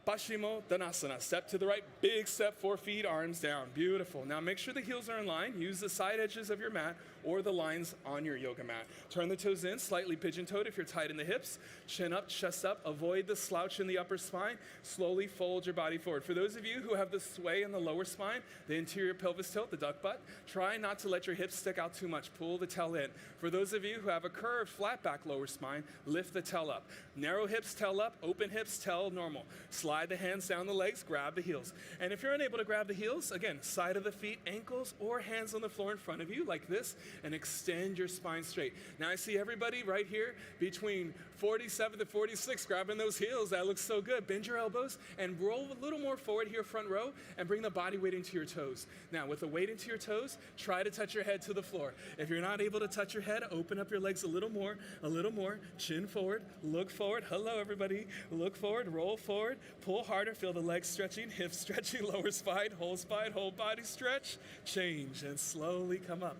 Paschimottanasana. Danasana. Step to the right, big step, 4 feet, arms down. Beautiful. Now make sure the heels are in line. Use the side edges of your mat or the lines on your yoga mat. Turn the toes in, slightly pigeon-toed if you're tight in the hips. Chin up, chest up. Avoid the slouch in the upper spine. Slowly fold your body forward. For those of you who have the sway in the lower spine, the interior pelvis tilt, the duck butt, try not to let your hips stick out too much. Pull the tail in. For those of you who have a curved, flat back lower spine, lift the tail up. Narrow hips, tail up. Open hips, tail normal. Slide the hands down the legs, grab the heels. And if you're unable to grab the heels, again, side of the feet, ankles, or hands on the floor in front of you like this, and extend your spine straight. Now I see everybody right here between 47 to 46 grabbing those heels. That looks so good. Bend your elbows and roll a little more forward here, front row, and bring the body weight into your toes. Now with the weight into your toes, try to touch your head to the floor. If you're not able to touch your head, open up your legs a little more, chin forward, look forward. Hello everybody. Look forward, roll forward, pull harder, feel the legs stretching, hips stretching, lower spine, whole body stretch, change, and slowly come up.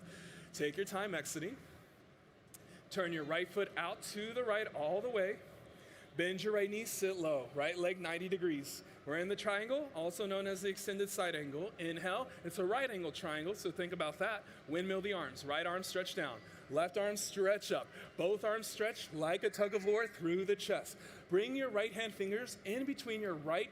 Take your time exiting. Turn your right foot out to the right all the way. Bend your right knee, sit low. Right leg 90 degrees. We're in the triangle, also known as the extended side angle. Inhale, it's a right angle triangle, so think about that. Windmill the arms. Right arm stretch down. Left arm stretch up. Both arms stretch like a tug of war through the chest. Bring your right hand fingers in between your right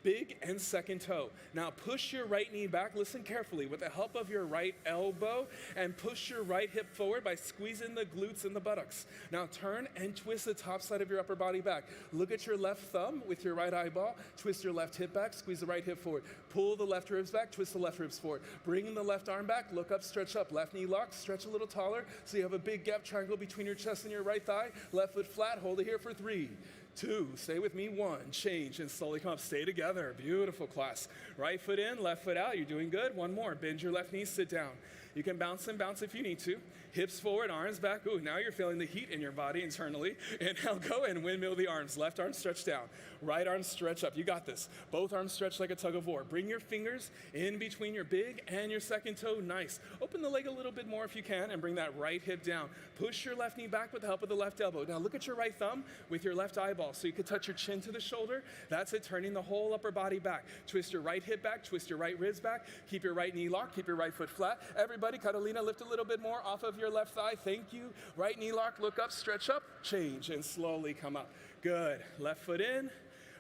big and second toe. Now push your right knee back, listen carefully, with the help of your right elbow, and push your right hip forward by squeezing the glutes and the buttocks. Now turn and twist the top side of your upper body back. Look at your left thumb with your right eyeball, twist your left hip back, squeeze the right hip forward. Pull the left ribs back, twist the left ribs forward. Bring the left arm back, look up, stretch up. Left knee lock, stretch a little taller, so you have a big gap triangle between your chest and your right thigh. Left foot flat, hold it here for 3, 2, stay with me, 1, change, and slowly come up. Stay together. Beautiful class. Right foot in, left foot out. You're doing good. 1 more. Bend your left knee, sit down. You can bounce and bounce if you need to. Hips forward, arms back. Ooh, now you're feeling the heat in your body internally. Inhale, go and windmill the arms. Left arm stretch down. Right arm stretch up. You got this. Both arms stretch like a tug of war. Bring your fingers in between your big and your second toe. Nice. Open the leg a little bit more if you can and bring that right hip down. Push your left knee back with the help of the left elbow. Now look at your right thumb with your left eyeball so you can touch your chin to the shoulder. That's it, turning the whole upper body back. Twist your right hip back, twist your right ribs back. Keep your right knee locked, keep your right foot flat. Everybody, Catalina, lift a little bit more off of your left thigh. Thank you. Right knee lock, look up, stretch up, change, and slowly come up. Good. Left foot in.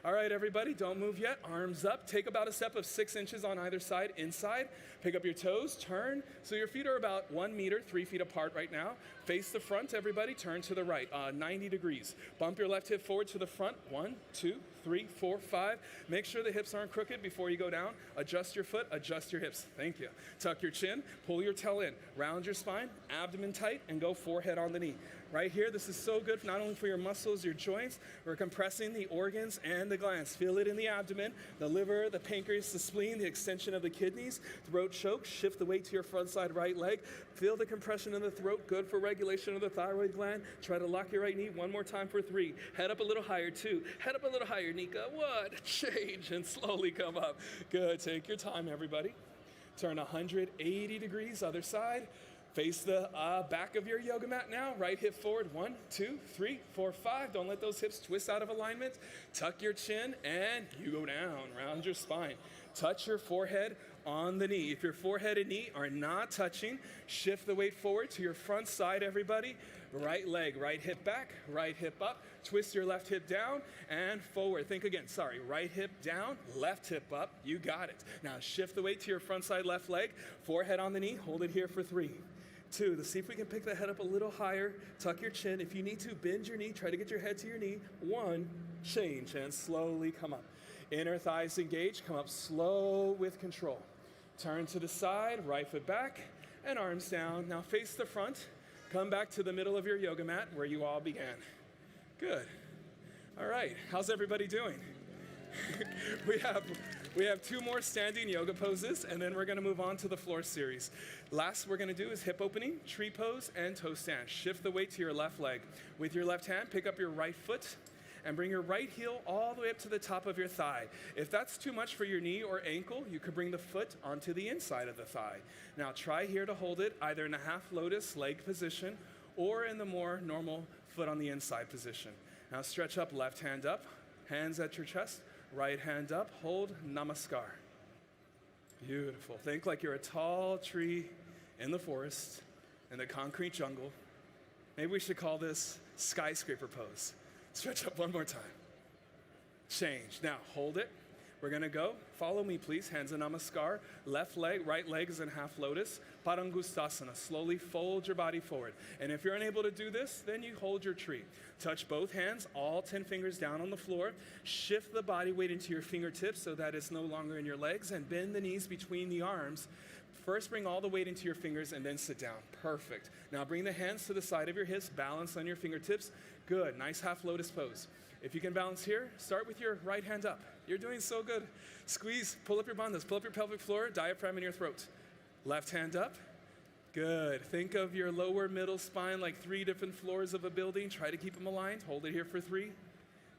All right, everybody, don't move yet. Arms up. Take about a step of 6 inches on either side, inside. Pick up your toes, turn. So your feet are about 1 meter, 3 feet apart right now. Face the front, everybody. Turn to the right, 90 degrees. Bump your left hip forward to the front. 1, 2, 3, 4, 5. Make sure the hips aren't crooked before you go down. Adjust your foot, adjust your hips. Thank you. Tuck your chin, pull your tail in. Round your spine, abdomen tight, and go forehead on the knee. Right here, this is so good not only for your muscles, your joints. We're compressing the organs and the glands. Feel it in the abdomen, the liver, the pancreas, the spleen, the extension of the kidneys. Throat choke, shift the weight to your front side right leg. Feel the compression in the throat, good for regulation of the thyroid gland. Try to lock your right knee 1 more time for 3. Head up a little higher, 2. Head up a little higher, Nika. 1, change, and slowly come up. Good, take your time, everybody. Turn 180 degrees, other side. Face the back of your yoga mat now. Right hip forward. 1, 2, 3, 4, 5. Don't let those hips twist out of alignment. Tuck your chin and you go down. Round your spine. Touch your forehead on the knee. If your forehead and knee are not touching, shift the weight forward to your front side, everybody. Right leg, right hip back, right hip up. Twist your left hip down and forward. Think again. Sorry. Right hip down, left hip up. You got it. Now shift the weight to your front side left leg. Forehead on the knee. Hold it here for 3. 2, let's see if we can pick the head up a little higher. Tuck your chin. If you need to, bend your knee. Try to get your head to your knee. 1, change, and slowly come up. Inner thighs engage. Come up slow with control. Turn to the side, right foot back, and arms down. Now face the front. Come back to the middle of your yoga mat where you all began. Good. All right, how's everybody doing? We have 2 more standing yoga poses, and then we're gonna move on to the floor series. Last we're gonna do is hip opening, tree pose, and toe stand. Shift the weight to your left leg. With your left hand, pick up your right foot and bring your right heel all the way up to the top of your thigh. If that's too much for your knee or ankle, you could bring the foot onto the inside of the thigh. Now try here to hold it either in a half lotus leg position or in the more normal foot on the inside position. Now stretch up, left hand up, hands at your chest. Right hand up, hold Namaskar. Beautiful. Think like you're a tall tree in the forest, in the concrete jungle. Maybe we should call this skyscraper pose. Stretch up one more time. Change. Now, hold it. We're going to go. Follow me, please. Hands in Namaskar. Left leg, right leg is in half lotus. Padangustasana. Slowly fold your body forward. And if you're unable to do this, then you hold your tree. Touch both hands, all 10 fingers down on the floor. Shift the body weight into your fingertips so that it's no longer in your legs. And bend the knees between the arms. First, bring all the weight into your fingers and then sit down. Perfect. Now, bring the hands to the side of your hips. Balance on your fingertips. Good. Nice half lotus pose. If you can balance here, start with your right hand up. You're doing so good. Squeeze, pull up your bandhas, pull up your pelvic floor, diaphragm in your throat. Left hand up. Good. Think of your lower middle spine like 3 different floors of a building. Try to keep them aligned. Hold it here for 3,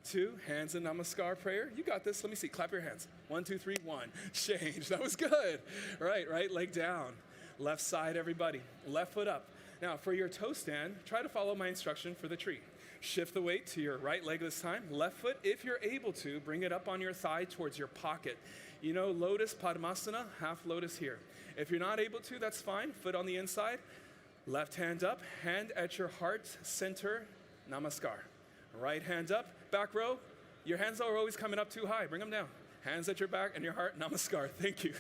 2, hands in Namaskar prayer. You got this. Let me see. Clap your hands. 1, 2, 3, 1. Change. That was good. Right leg down. Left side, everybody. Left foot up. Now, for your toe stand, try to follow my instruction for the tree. Shift the weight to your right leg this time. Left foot, if you're able to, bring it up on your thigh towards your pocket. You know, lotus, Padmasana, half lotus here. If you're not able to, that's fine. Foot on the inside. Left hand up, hand at your heart center, Namaskar. Right hand up, back row. Your hands are always coming up too high. Bring them down. Hands at your back and your heart, Namaskar. Thank you.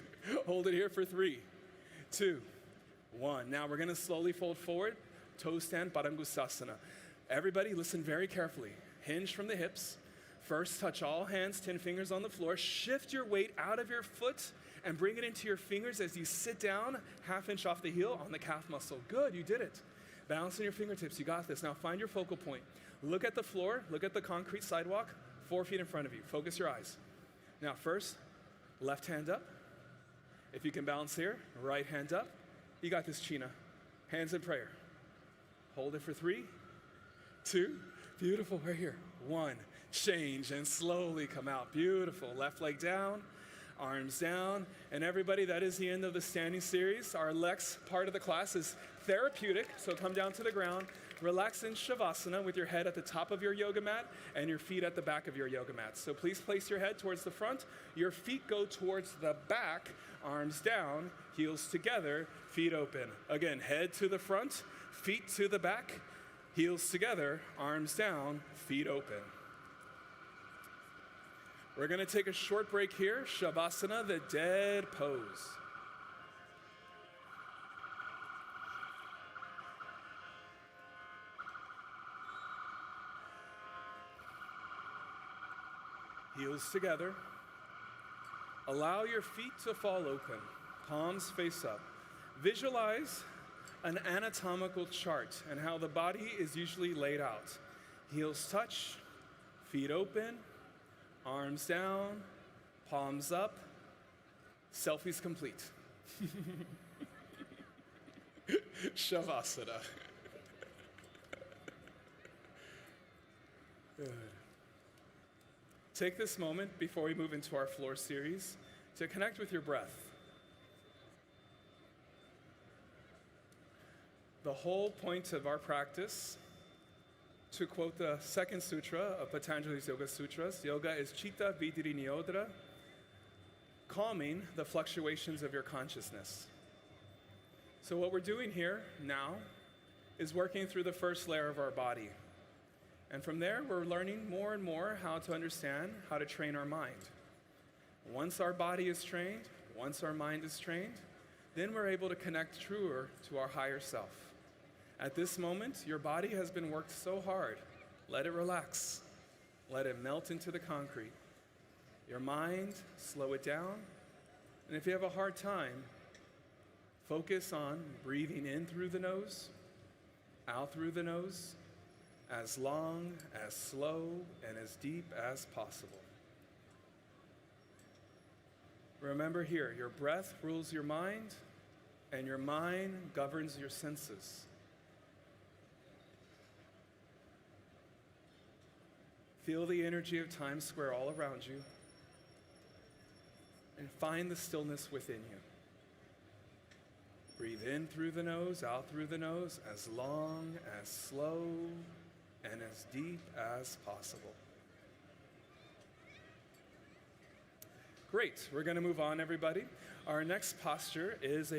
Hold it here for 3, 2, 1. Now we're going to slowly fold forward. Toe stand, Padangustasana. Everybody listen very carefully. Hinge from the hips. First, touch all hands, 10 fingers on the floor. Shift your weight out of your foot and bring it into your fingers as you sit down, ½ inch off the heel on the calf muscle. Good, you did it. Balance on your fingertips, you got this. Now find your focal point. Look at the floor, look at the concrete sidewalk, 4 feet in front of you. Focus your eyes. Now first, left hand up. If you can balance here, right hand up. You got this, China. Hands in prayer. Hold it for 3, 2, beautiful, right here. 1, change and slowly come out. Beautiful, left leg down, arms down. And everybody, that is the end of the standing series. Our next part of the class is therapeutic, so come down to the ground. Relax in Shavasana with your head at the top of your yoga mat and your feet at the back of your yoga mat. So please place your head towards the front. Your feet go towards the back, arms down, heels together, feet open. Again, head to the front, feet to the back, heels together, arms down, feet open. We're going to take a short break here. Shavasana, the dead pose. Heels together. Allow your feet to fall open, palms face up. Visualize an anatomical chart and how the body is usually laid out. Heels touch, feet open, arms down, palms up. Selfies complete. Shavasana. Good. Take this moment before we move into our floor series to connect with your breath. The whole point of our practice, to quote the second sutra of Patanjali's Yoga Sutras, yoga is chitta vidiri niyodhara, calming the fluctuations of your consciousness. So what we're doing here now is working through the first layer of our body. And from there, we're learning more and more how to understand how to train our mind. Once our body is trained, once our mind is trained, then we're able to connect truer to our higher self. At this moment, your body has been worked so hard. Let it relax. Let it melt into the concrete. Your mind, slow it down. And if you have a hard time, focus on breathing in through the nose, out through the nose, as long, as slow, and as deep as possible. Remember here, your breath rules your mind, and your mind governs your senses. Feel the energy of Times Square all around you, and find the stillness within you. Breathe in through the nose, out through the nose, as long, as slow, and as deep as possible. Great. We're going to move on, everybody. Our next posture is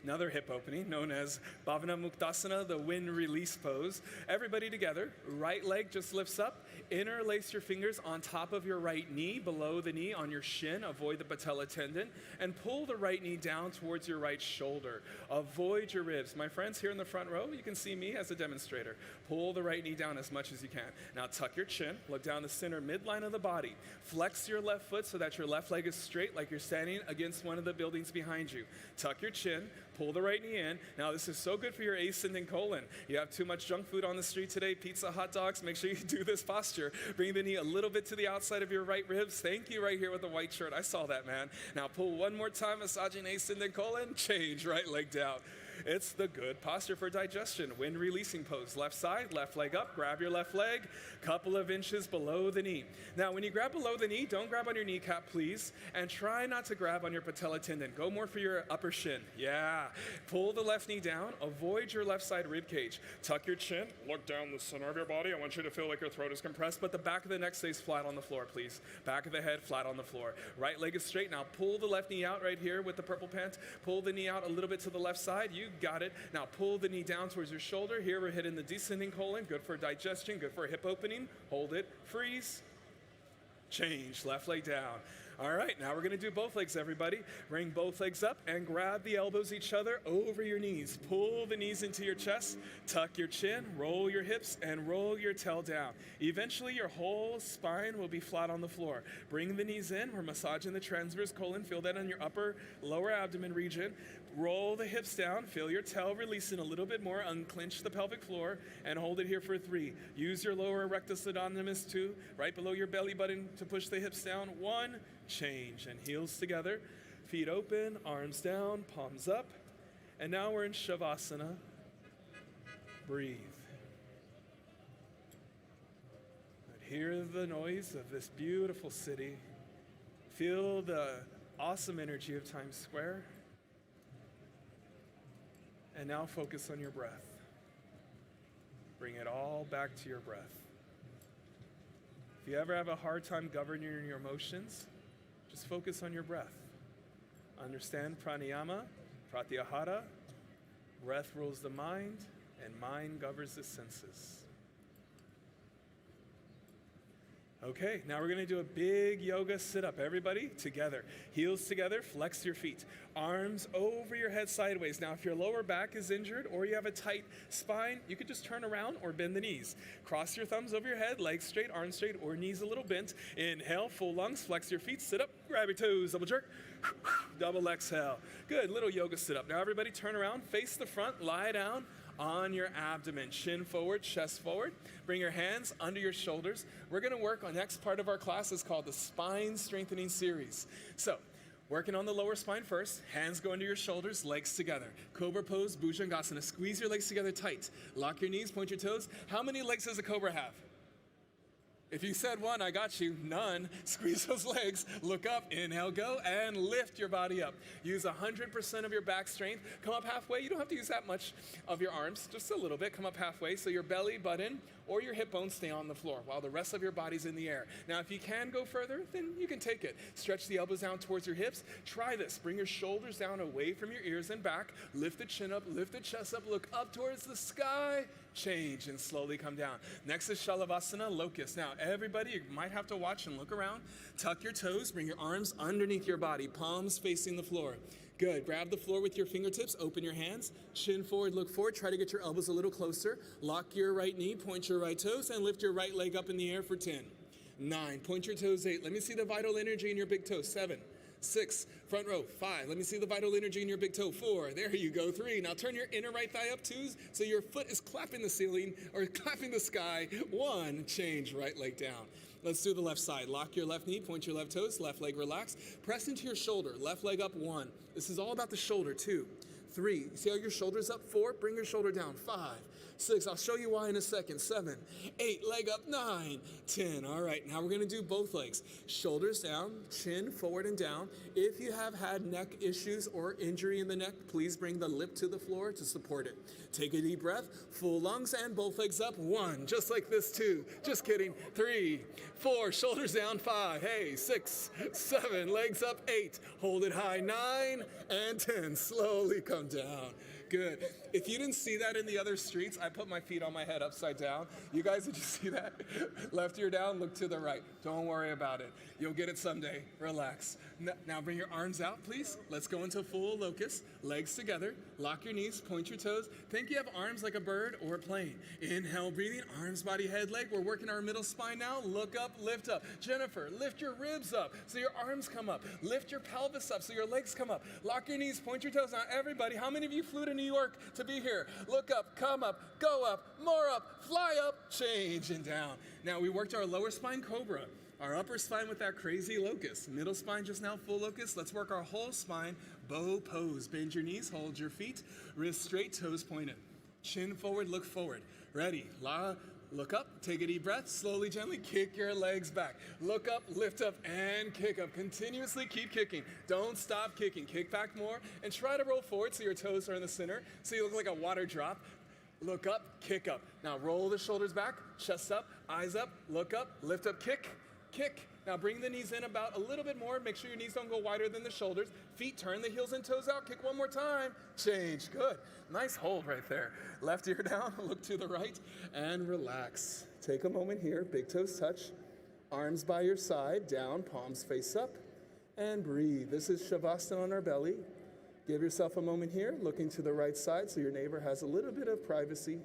another hip opening known as Bhavana Muktasana, the wind release pose. Everybody together. Right leg just lifts up. Interlace your fingers on top of your right knee, below the knee on your shin. Avoid the patella tendon. And pull the right knee down towards your right shoulder. Avoid your ribs. My friends here in the front row, you can see me as a demonstrator. Pull the right knee down as much as you can. Now tuck your chin. Look down the center midline of the body. Flex your left foot so that your left leg is straight like you're standing against one of the buildings behind you. Tuck your chin. Pull the right knee in. Now, this is so good for your ascending colon. You have too much junk food on the street today, pizza, hot dogs. Make sure you do this posture. Bring the knee a little bit to the outside of your right ribs. Thank you right here with the white shirt. I saw that, man. Now, pull one more time, massaging ascending colon. Change, right leg down. It's the good posture for digestion. Wind releasing pose. Left side, left leg up. Grab your left leg, couple of inches below the knee. Now, when you grab below the knee, don't grab on your kneecap, please. And try not to grab on your patella tendon. Go more for your upper shin. Yeah. Pull the left knee down. Avoid your left side rib cage. Tuck your chin. Look down the center of your body. I want you to feel like your throat is compressed, but the back of the neck stays flat on the floor, please. Back of the head flat on the floor. Right leg is straight. Now, pull the left knee out right here with the purple pant. Pull the knee out a little bit to the left side. You got it. Now pull the knee down towards your shoulder. Here we're hitting the descending colon. Good for digestion, good for hip opening. Hold it, freeze, change, left leg down. All right, now we're gonna do both legs, everybody. Bring both legs up and grab the elbows each other over your knees. Pull the knees into your chest, tuck your chin, roll your hips, and roll your tail down. Eventually, your whole spine will be flat on the floor. Bring the knees in. We're massaging the transverse colon. Feel that on your upper, lower abdomen region. Roll the hips down. Feel your tail releasing a little bit more. Unclench the pelvic floor and hold it here for 3. Use your lower rectus abdominis 2, right below your belly button to push the hips down. 1, change, and heels together. Feet open, arms down, palms up. And now we're in Shavasana. Breathe. Hear the noise of this beautiful city. Feel the awesome energy of Times Square. And now focus on your breath. Bring it all back to your breath. If you ever have a hard time governing your emotions, just focus on your breath. Understand pranayama, pratyahara. Breath rules the mind, and mind governs the senses. Okay, now we're gonna do a big yoga sit-up. Everybody together. Heels together, flex your feet. Arms over your head sideways. Now, if your lower back is injured or you have a tight spine, you could just turn around or bend the knees. Cross your thumbs over your head, legs straight, arms straight, or knees a little bent. Inhale, full lungs, flex your feet, sit up, grab your toes, double jerk, double exhale. Good, little yoga sit-up. Now, everybody turn around, face the front, lie down on your abdomen, chin forward, chest forward. Bring your hands under your shoulders. We're gonna work on the next part of our class is called the Spine Strengthening Series. So, working on the lower spine first, hands go under your shoulders, legs together. Cobra pose, Bhujangasana. Squeeze your legs together tight. Lock your knees, point your toes. How many legs does a cobra have? If you said 1, I got you. None. Squeeze those legs. Look up. Inhale, go, and lift your body up. Use 100% of your back strength. Come up halfway. You don't have to use that much of your arms. Just a little bit. Come up halfway so your belly button or your hip bones stay on the floor while the rest of your body's in the air. Now, if you can go further, then you can take it. Stretch the elbows down towards your hips. Try this. Bring your shoulders down away from your ears and back. Lift the chin up. Lift the chest up. Look up towards the sky. Change and slowly come down. Next is Shalavasana, locust. Now, everybody, you might have to watch and look around. Tuck your toes, bring your arms underneath your body, palms facing the floor. Good, grab the floor with your fingertips, open your hands, chin forward, look forward, try to get your elbows a little closer. Lock your right knee, point your right toes, and lift your right leg up in the air for 10. 9, point your toes, 8. Let me see the vital energy in your big toe, 7. 6, front row, 5. Let me see the vital energy in your big toe, 4. There you go, 3. Now turn your inner right thigh up, 2, so your foot is clapping the ceiling or clapping the sky. 1, change, right leg down. Let's do the left side. Lock your left knee, point your left toes, left leg relax. Press into your shoulder, left leg up, 1. This is all about the shoulder, 2. 3. See how your shoulder's up? 4, bring your shoulder down. 5, 6, I'll show you why in a second. 7, 8, leg up. 9, 10. All right, now we're gonna do both legs. Shoulders down, chin forward and down. If you have had neck issues or injury in the neck, please bring the lip to the floor to support it. Take a deep breath, full lungs, and both legs up. 1, just like this. 2, just kidding. 3, 4, shoulders down. 5, hey, 6, 7, legs up. 8, hold it high. 9, and 10, slowly come down. Good. If you didn't see that in the other streets, I put my feet on my head upside down. You guys, did you see that? Left ear down, look to the right. Don't worry about it. You'll get it someday. Relax. Now bring your arms out, please. Let's go into full locust. Legs together. Lock your knees, point your toes. Think you have arms like a bird or a plane. Inhale, breathing, arms, body, head, leg. We're working our middle spine now. Look up, lift up. Jennifer, lift your ribs up so your arms come up. Lift your pelvis up so your legs come up. Lock your knees, point your toes. Now everybody, how many of you flew to New York to be here? Look up, come up, go up, more up, fly up, change and down. Now we worked our lower spine cobra, our upper spine with that crazy locust, middle spine just now full locust. Let's work our whole spine, bow pose. Bend your knees, hold your feet, wrists straight, toes pointed. Chin forward, look forward. Ready, look up, take a deep breath, slowly, gently, kick your legs back. Look up, lift up, and kick up. Continuously keep kicking. Don't stop kicking. Kick back more, and try to roll forward so your toes are in the center, so you look like a water drop. Look up, kick up. Now roll the shoulders back, chest up, eyes up, look up, lift up, kick, kick. Now bring the knees in about a little bit more. Make sure your knees don't go wider than the shoulders. Feet turn the heels and toes out. Kick one more time. Change. Good. Nice hold right there. Left ear down, look to the right, and relax. Take a moment here. Big toes touch. Arms by your side, down, palms face up, and breathe. This is Shavasana on our belly. Give yourself a moment here, looking to the right side so your neighbor has a little bit of privacy.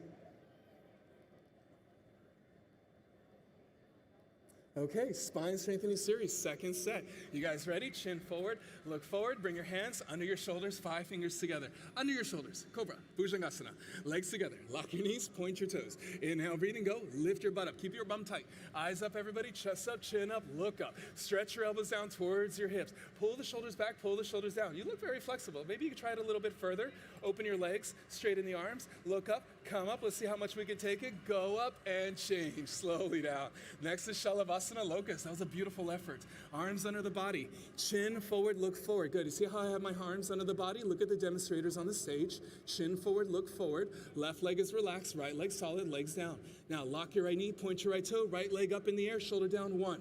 Okay, spine strengthening series, second set. You guys ready? Chin forward, look forward, bring your hands under your shoulders, 5 fingers together. Under your shoulders, Cobra, Bhujangasana. Legs together, lock your knees, point your toes. Inhale, breathe and go, lift your butt up. Keep your bum tight. Eyes up, everybody, chest up, chin up, look up. Stretch your elbows down towards your hips. Pull the shoulders back, pull the shoulders down. You look very flexible. Maybe you can try it a little bit further. Open your legs, straighten the arms, look up, come up. Let's see how much we can take it. Go up and change, slowly down. Next is Shalavasana Locust. That was a beautiful effort. Arms under the body. Chin forward, look forward. Good. You see how I have my arms under the body? Look at the demonstrators on the stage. Chin forward, look forward. Left leg is relaxed. Right leg solid, legs down. Now lock your right knee, point your right toe. Right leg up in the air, shoulder down. 1,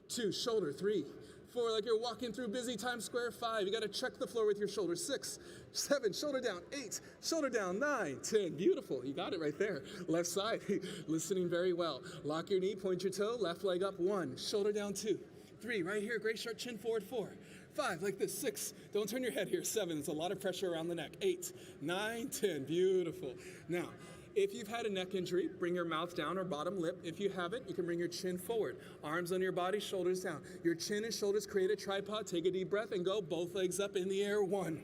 2, shoulder. 3, 4, like you're walking through busy Times Square. 5, you got to check the floor with your shoulders. 6, 7, shoulder down. 8, shoulder down. 9, 10, beautiful. You got it right there. Left side, listening very well. Lock your knee, point your toe, left leg up. 1, shoulder down. 2, 3, right here, great sharp chin forward. 4, 5, like this. 6, don't turn your head here. 7, it's a lot of pressure around the neck. 8, 9, 10, beautiful. Now, if you've had a neck injury, bring your mouth down or bottom lip. If you haven't, you can bring your chin forward. Arms under your body, shoulders down. Your chin and shoulders create a tripod. Take a deep breath and go. Both legs up in the air. 1,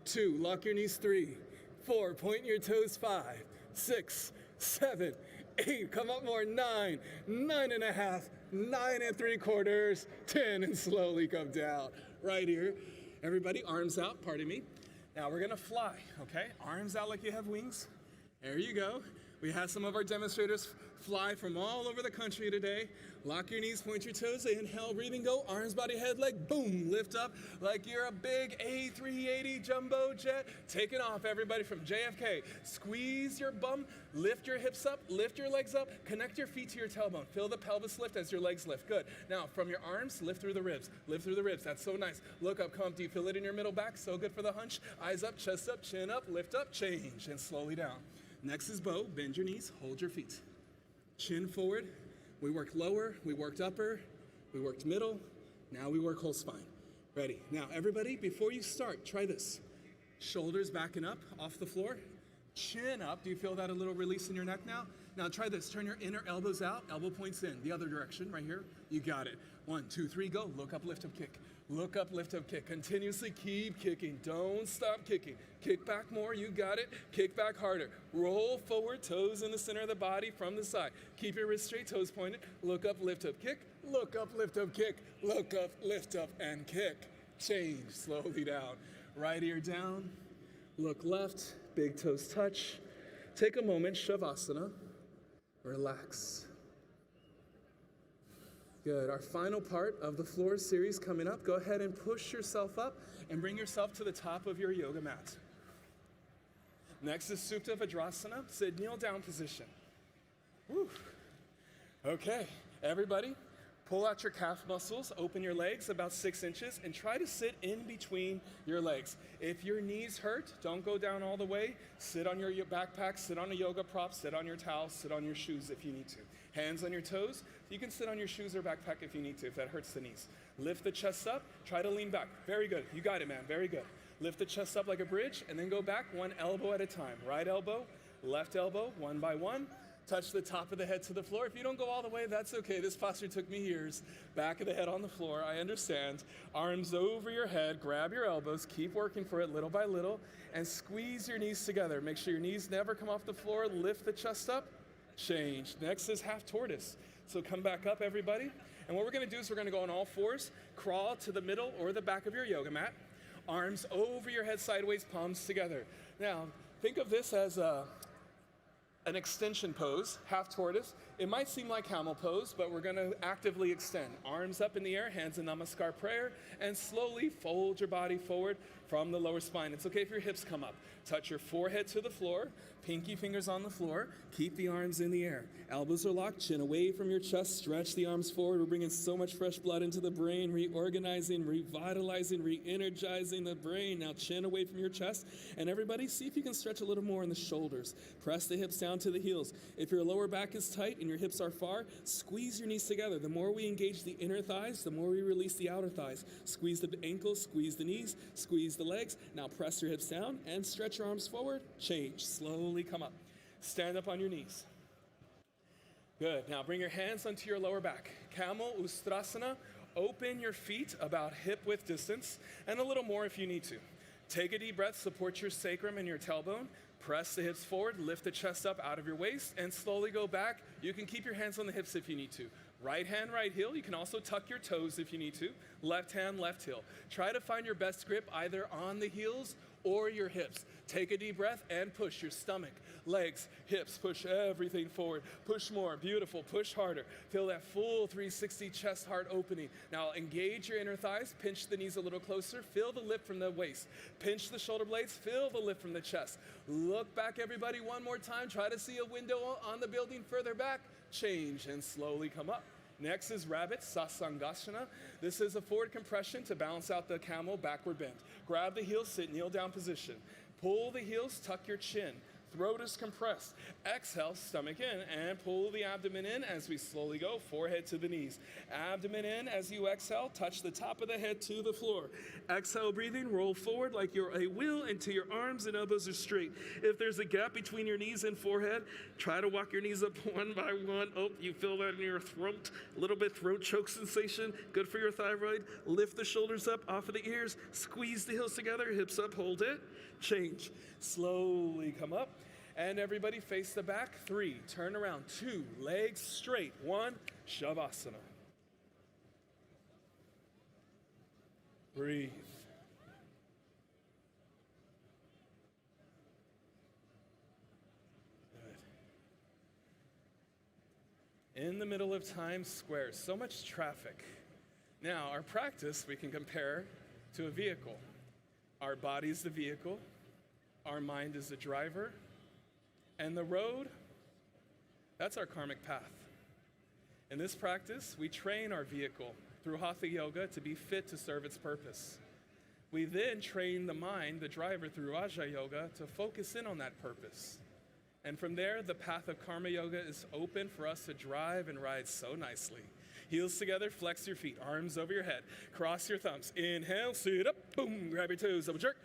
2, lock your knees. 3, 4, point your toes. 5, 6, 7, 8, come up more. 9, 9 and a half, 9 and 3/4, 10, and slowly come down. Right here. Everybody, arms out, pardon me. Now we're gonna fly, okay? Arms out like you have wings. There you go. We had some of our demonstrators fly from all over the country today. Lock your knees, point your toes, inhale, breathe and go. Arms, body, head, leg, boom, lift up like you're a big A380 jumbo jet. Taking off, everybody, from JFK. Squeeze your bum, lift your hips up, lift your legs up, connect your feet to your tailbone. Feel the pelvis lift as your legs lift. Good. Now, from your arms, lift through the ribs. Lift through the ribs. That's so nice. Look up, come up. Do you feel it in your middle back? So good for the hunch. Eyes up, chest up, chin up, lift up, change, and slowly down. Next is bow. Bend your knees, hold your feet. Chin forward. We worked lower, we worked upper, we worked middle. Now we work whole spine. Ready? Now everybody, before you start, try this. Shoulders backing up off the floor. Chin up. Do you feel that a little release in your neck now? Now try this. Turn your inner elbows out, elbow points in. The other direction, right here. You got it. 1, 2, 3, go. Look up, lift up, kick. Look up, lift up, kick. Continuously keep kicking. Don't stop kicking. Kick back more. You got it. Kick back harder. Roll forward, toes in the center of the body from the side. Keep your wrists straight, toes pointed. Look up, lift up, kick. Look up, lift up, kick. Look up, lift up, and kick. Change slowly down. Right ear down. Look left, big toes touch. Take a moment, Shavasana. Relax. Good. Our final part of the floor series coming up. Go ahead and push yourself up and bring yourself to the top of your yoga mat. Next is Supta Vajrasana. Sit kneel down position. Woo. Okay, everybody, pull out your calf muscles, open your legs about 6 inches, and try to sit in between your legs. If your knees hurt, don't go down all the way. Sit on your backpack, sit on a yoga prop, sit on your towel, sit on your shoes if you need to. Hands on your toes. You can sit on your shoes or backpack if you need to, if that hurts the knees. Lift the chest up, try to lean back. Very good, you got it, man, very good. Lift the chest up like a bridge, and then go back one elbow at a time. Right elbow, left elbow, one by one. Touch the top of the head to the floor. If you don't go all the way, that's okay. This posture took me years. Back of the head on the floor, I understand. Arms over your head, grab your elbows, keep working for it little by little, and squeeze your knees together. Make sure your knees never come off the floor. Lift the chest up, change. Next is half tortoise. So come back up, everybody. And what we're gonna do is we're gonna go on all fours, crawl to the middle or the back of your yoga mat, arms over your head sideways, palms together. Now, think of this as an extension pose, half tortoise. It might seem like camel pose, but we're gonna actively extend. Arms up in the air, hands in namaskar prayer, and slowly fold your body forward from the lower spine. It's okay if your hips come up. Touch your forehead to the floor, pinky fingers on the floor, keep the arms in the air. Elbows are locked, chin away from your chest, stretch the arms forward. We're bringing so much fresh blood into the brain, reorganizing, revitalizing, re-energizing the brain. Now chin away from your chest, and everybody see if you can stretch a little more in the shoulders. Press the hips down to the heels. If your lower back is tight and your hips are far, squeeze your knees together. The more we engage the inner thighs, the more we release the outer thighs. Squeeze the ankles, squeeze the knees, squeeze the legs. Now press your hips down and stretch your arms forward. Change, slowly come up. Stand up on your knees. Good, now bring your hands onto your lower back. Camel Ustrasana, open your feet about hip width distance and a little more if you need to. Take a deep breath, support your sacrum and your tailbone. Press the hips forward, lift the chest up out of your waist, and slowly go back. You can keep your hands on the hips if you need to. Right hand, right heel. You can also tuck your toes if you need to. Left hand, left heel. Try to find your best grip either on the heels or your hips. Take a deep breath and push your stomach, legs, hips. Push everything forward. Push more. Beautiful. Push harder. Feel that full 360 chest heart opening. Now engage your inner thighs. Pinch the knees a little closer. Feel the lift from the waist. Pinch the shoulder blades. Feel the lift from the chest. Look back, everybody, one more time. Try to see a window on the building further back. Change and slowly come up. Next is Rabbit Sasangasana. This is a forward compression to balance out the camel backward bend. Grab the heels, sit kneel down position. Pull the heels, tuck your chin. Throat is compressed. Exhale, stomach in, and pull the abdomen in as we slowly go, forehead to the knees. Abdomen in as you exhale, touch the top of the head to the floor. Exhale, breathing, roll forward like you're a wheel until your arms and elbows are straight. If there's a gap between your knees and forehead, try to walk your knees up one by one. Oh, you feel that in your throat. A little bit throat choke sensation, good for your thyroid. Lift the shoulders up off of the ears, squeeze the heels together, hips up, hold it. Change. Slowly come up. And everybody face the back. 3, turn around. 2, legs straight. 1, Shavasana. Breathe. Good. In the middle of Times Square, so much traffic. Now, our practice we can compare to a vehicle. Our body's the vehicle, our mind is the driver, and the road, that's our karmic path. In this practice, we train our vehicle through Hatha Yoga to be fit to serve its purpose. We then train the mind, the driver, through Raja Yoga to focus in on that purpose. And from there, the path of Karma Yoga is open for us to drive and ride so nicely. Heels together, flex your feet, arms over your head, cross your thumbs. Inhale, sit up, boom, grab your toes, double jerk,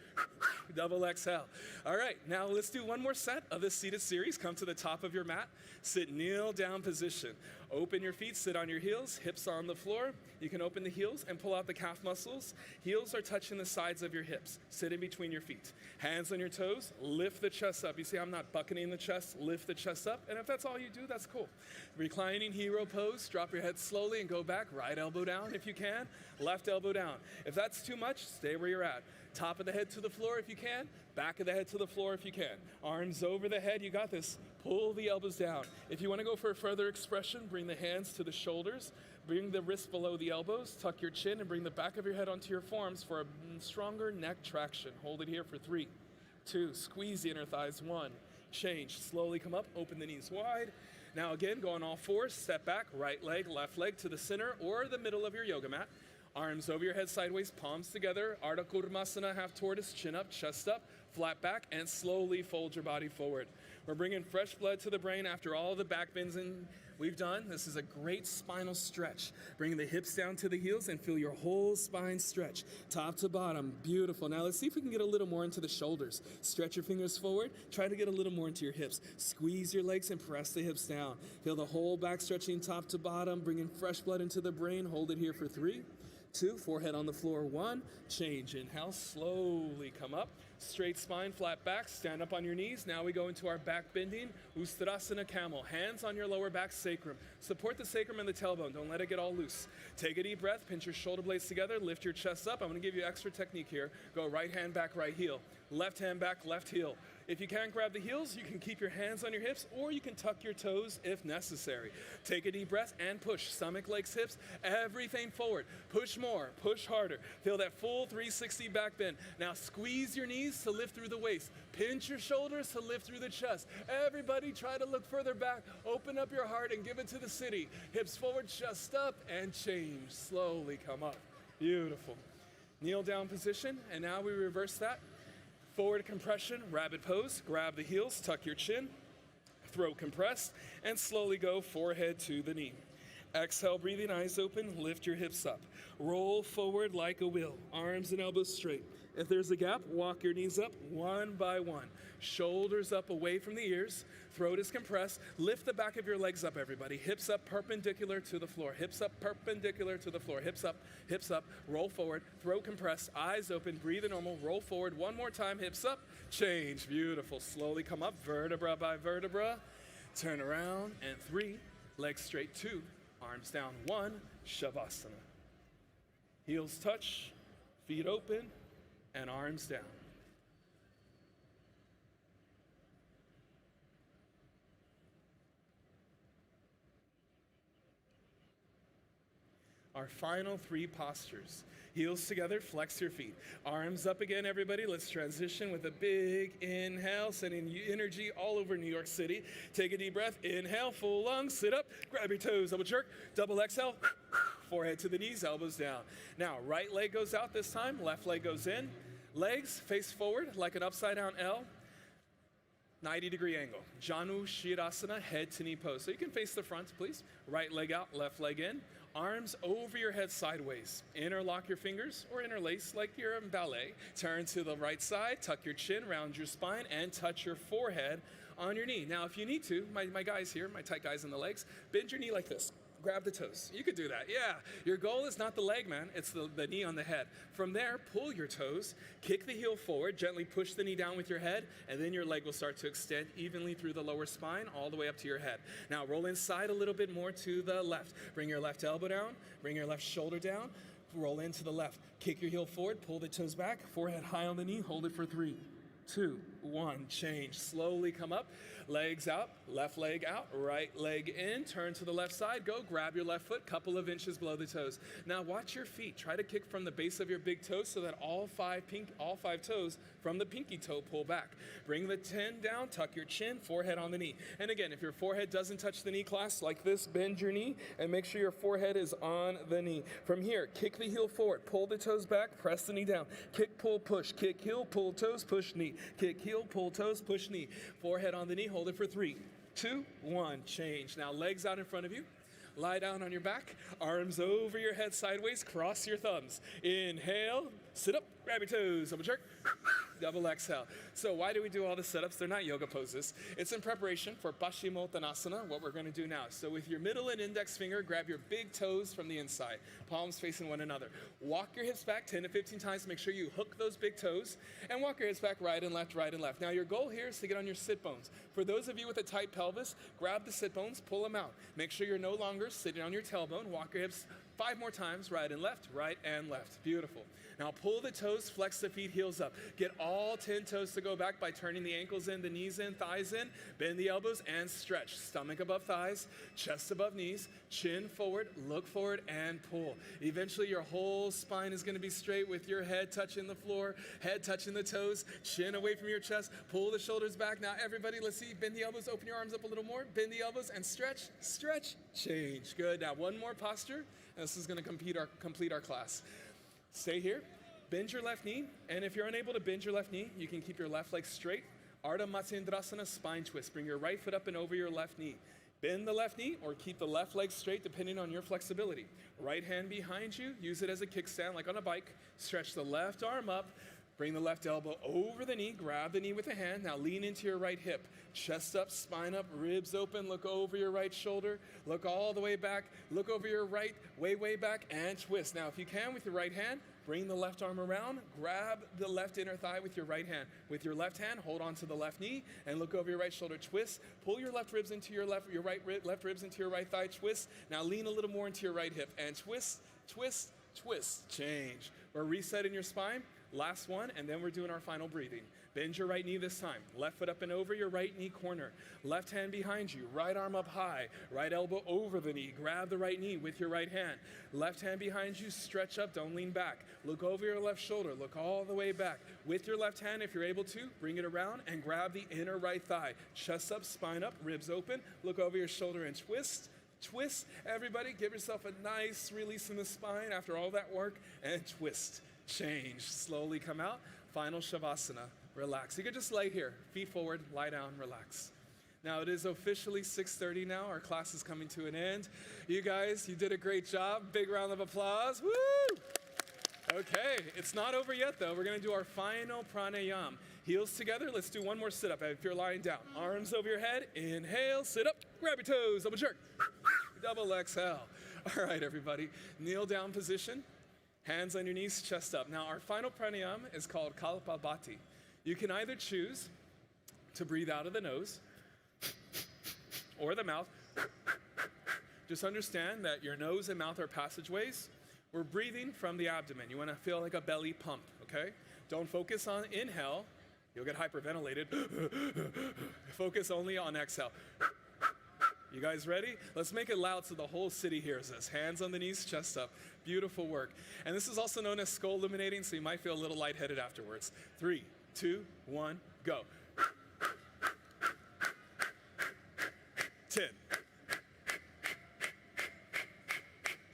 double exhale. All right, now let's do one more set of this seated series. Come to the top of your mat, sit kneel down position. Open your feet, sit on your heels, hips on the floor. You can open the heels and pull out the calf muscles. Heels are touching the sides of your hips. Sit in between your feet. Hands on your toes, lift the chest up. You see, I'm not bucketing the chest, lift the chest up. And if that's all you do, that's cool. Reclining hero pose, drop your head slowly and go back. Right elbow down if you can, left elbow down. If that's too much, stay where you're at. Top of the head to the floor if you can, back of the head to the floor if you can. Arms over the head, you got this. Pull the elbows down. If you want to go for a further expression, bring the hands to the shoulders, bring the wrists below the elbows, tuck your chin, and bring the back of your head onto your forearms for a stronger neck traction. Hold it here for 3, 2, squeeze the inner thighs, 1, change. Slowly come up, open the knees wide. Now again, go on all fours, step back, right leg, left leg to the center or the middle of your yoga mat. Arms over your head sideways, palms together, Ardha Kurmasana, half tortoise, chin up, chest up, flat back, and slowly fold your body forward. We're bringing fresh blood to the brain after all the back bends we've done. This is a great spinal stretch. Bring the hips down to the heels and feel your whole spine stretch, top to bottom. Beautiful. Now let's see if we can get a little more into the shoulders. Stretch your fingers forward. Try to get a little more into your hips. Squeeze your legs and press the hips down. Feel the whole back stretching top to bottom, bringing fresh blood into the brain. Hold it here for 3, 2, forehead on the floor, 1, change. Inhale, slowly come up. Straight spine, flat back, stand up on your knees. Now we go into our back bending, Uttanasana camel. Hands on your lower back sacrum. Support the sacrum and the tailbone. Don't let it get all loose. Take a deep breath, pinch your shoulder blades together, lift your chest up. I'm gonna give you extra technique here. Go right hand back, right heel. Left hand back, left heel. If you can't grab the heels, you can keep your hands on your hips or you can tuck your toes if necessary. Take a deep breath and push. Stomach, legs, hips, everything forward. Push more, push harder. Feel that full 360 back bend. Now squeeze your knees to lift through the waist. Pinch your shoulders to lift through the chest. Everybody try to look further back. Open up your heart and give it to the city. Hips forward, chest up, and change. Slowly come up. Beautiful. Kneel down position, and now we reverse that. Forward compression, rabbit pose, grab the heels, tuck your chin, throat compressed, and slowly go forehead to the knee. Exhale, breathing, eyes open, lift your hips up. Roll forward like a wheel, arms and elbows straight. If there's a gap, walk your knees up one by one. Shoulders up away from the ears, throat is compressed. Lift the back of your legs up, everybody. Hips up perpendicular to the floor. Hips up perpendicular to the floor. Hips up, roll forward, throat compressed, eyes open, breathe normal, roll forward. One more time, hips up, change. Beautiful. Slowly come up, vertebra by vertebra. Turn around, and 3, legs straight, 2, arms down, 1, Shavasana. Heels touch, feet open, and arms down. Our final 3 postures. Heels together, flex your feet. Arms up again, everybody. Let's transition with a big inhale, sending energy all over New York City. Take a deep breath. Inhale, full lungs, sit up, grab your toes, double jerk, double exhale, forehead to the knees, elbows down. Now, right leg goes out this time, left leg goes in. Legs face forward like an upside down L. 90-degree angle. Janu Shirasana, head to knee pose. So you can face the front, please. Right leg out, left leg in. Arms over your head sideways. Interlock your fingers or interlace like you're in ballet. Turn to the right side, tuck your chin, round your spine, and touch your forehead on your knee. Now, if you need to, my guys here, my tight guys in the legs, bend your knee like this. Grab the toes. You could do that, yeah. Your goal is not the leg, man. It's the knee on the head. From there, pull your toes, kick the heel forward, gently push the knee down with your head, and then your leg will start to extend evenly through the lower spine all the way up to your head. Now, roll inside a little bit more to the left. Bring your left elbow down, bring your left shoulder down, roll into the left. Kick your heel forward, pull the toes back, forehead high on the knee, hold it for 3, 2, 1, change. Slowly come up, legs out, left leg out, right leg in, turn to the left side, go grab your left foot, couple of inches below the toes. Now watch your feet. Try to kick from the base of your big toes so that all five toes from the pinky toe pull back. Bring the 10 down, tuck your chin, forehead on the knee. And again, if your forehead doesn't touch the knee, class, like this, bend your knee and make sure your forehead is on the knee. From here, kick the heel forward, pull the toes back, press the knee down. Kick, pull, push, kick, heel, pull, toes, push, knee. Kick, heel, pull, toes, push, knee. Forehead on the knee, hold it for 3, 2, 1, change. Now legs out in front of you. lie down on your back, arms over your head sideways, cross your thumbs. Inhale, sit up, grab your toes, double jerk, double exhale. So why do we do all the setups? They're not yoga poses. It's in preparation for Paschimottanasana, what we're going to do now. So with your middle and index finger, grab your big toes from the inside, palms facing one another. Walk your hips back 10 to 15 times. Make sure you hook those big toes and walk your hips back right and left, right and left. Now your goal here is to get on your sit bones. For those of you with a tight pelvis, grab the sit bones, pull them out. Make sure you're no longer sitting on your tailbone. Walk your hips 5 more times, right and left, right and left. Beautiful. Now pull the toes, flex the feet, heels up. Get all 10 toes to go back by turning the ankles in, the knees in, thighs in. Bend the elbows and stretch. Stomach above thighs, chest above knees, chin forward, look forward and pull. Eventually your whole spine is going to be straight with your head touching the floor, head touching the toes, chin away from your chest. Pull the shoulders back. Now everybody, let's see. Bend the elbows, open your arms up a little more. Bend the elbows and stretch, stretch, change. Good. Now one more posture. And this is going to complete our class. Stay here, bend your left knee, and if you're unable to bend your left knee, you can keep your left leg straight. Ardha Matsyendrasana, spine twist. Bring your right foot up and over your left knee. Bend the left knee or keep the left leg straight depending on your flexibility. Right hand behind you, use it as a kickstand like on a bike. Stretch the left arm up. Bring the left elbow over the knee, grab the knee with a hand. Now lean into your right hip. Chest up, spine up, ribs open. Look over your right shoulder. Look all the way back. Look over your right, way back, and twist. Now if you can with your right hand, bring the left arm around. Grab the left inner thigh with your right hand. With your left hand, hold on to the left knee and look over your right shoulder. Twist. Pull your left ribs into your left ribs into your right thigh. Twist. Now lean a little more into your right hip and twist, twist, twist. Change. We're resetting your spine. Last one, and then we're doing our final breathing. Bend your right knee this time. Left foot up and over your right knee corner. Left hand behind you. Right arm up high. Right elbow over the knee. Grab the right knee with your right hand. Left hand behind you. Stretch up. Don't lean back. Look over your left shoulder. Look all the way back. With your left hand, if you're able to, bring it around and grab the inner right thigh. Chest up, spine up, ribs open. Look over your shoulder and twist. Twist. Everybody, give yourself a nice release in the spine after all that work and twist. Change. Slowly come out. Final Shavasana. Relax. You can just lay here. Feet forward, lie down, relax. Now it is officially 6:30 now. Our class is coming to an end. You guys, you did a great job. Big round of applause. Woo! Okay, it's not over yet though. We're going to do our final pranayam. Heels together. Let's do one more sit-up if you're lying down. Arms over your head. Inhale, sit up. Grab your toes. Double jerk. Double exhale. All right, everybody. Kneel down position. Hands on your knees, chest up. Now, our final pranayam is called Kalpabhati. You can either choose to breathe out of the nose or the mouth. Just understand that your nose and mouth are passageways. We're breathing from the abdomen. You want to feel like a belly pump, okay? Don't focus on inhale. You'll get hyperventilated. Focus only on exhale. You guys ready? Let's make it loud so the whole city hears us. Hands on the knees, chest up. Beautiful work. And this is also known as skull illuminating, so you might feel a little lightheaded afterwards. 3, 2, 1, go. 10,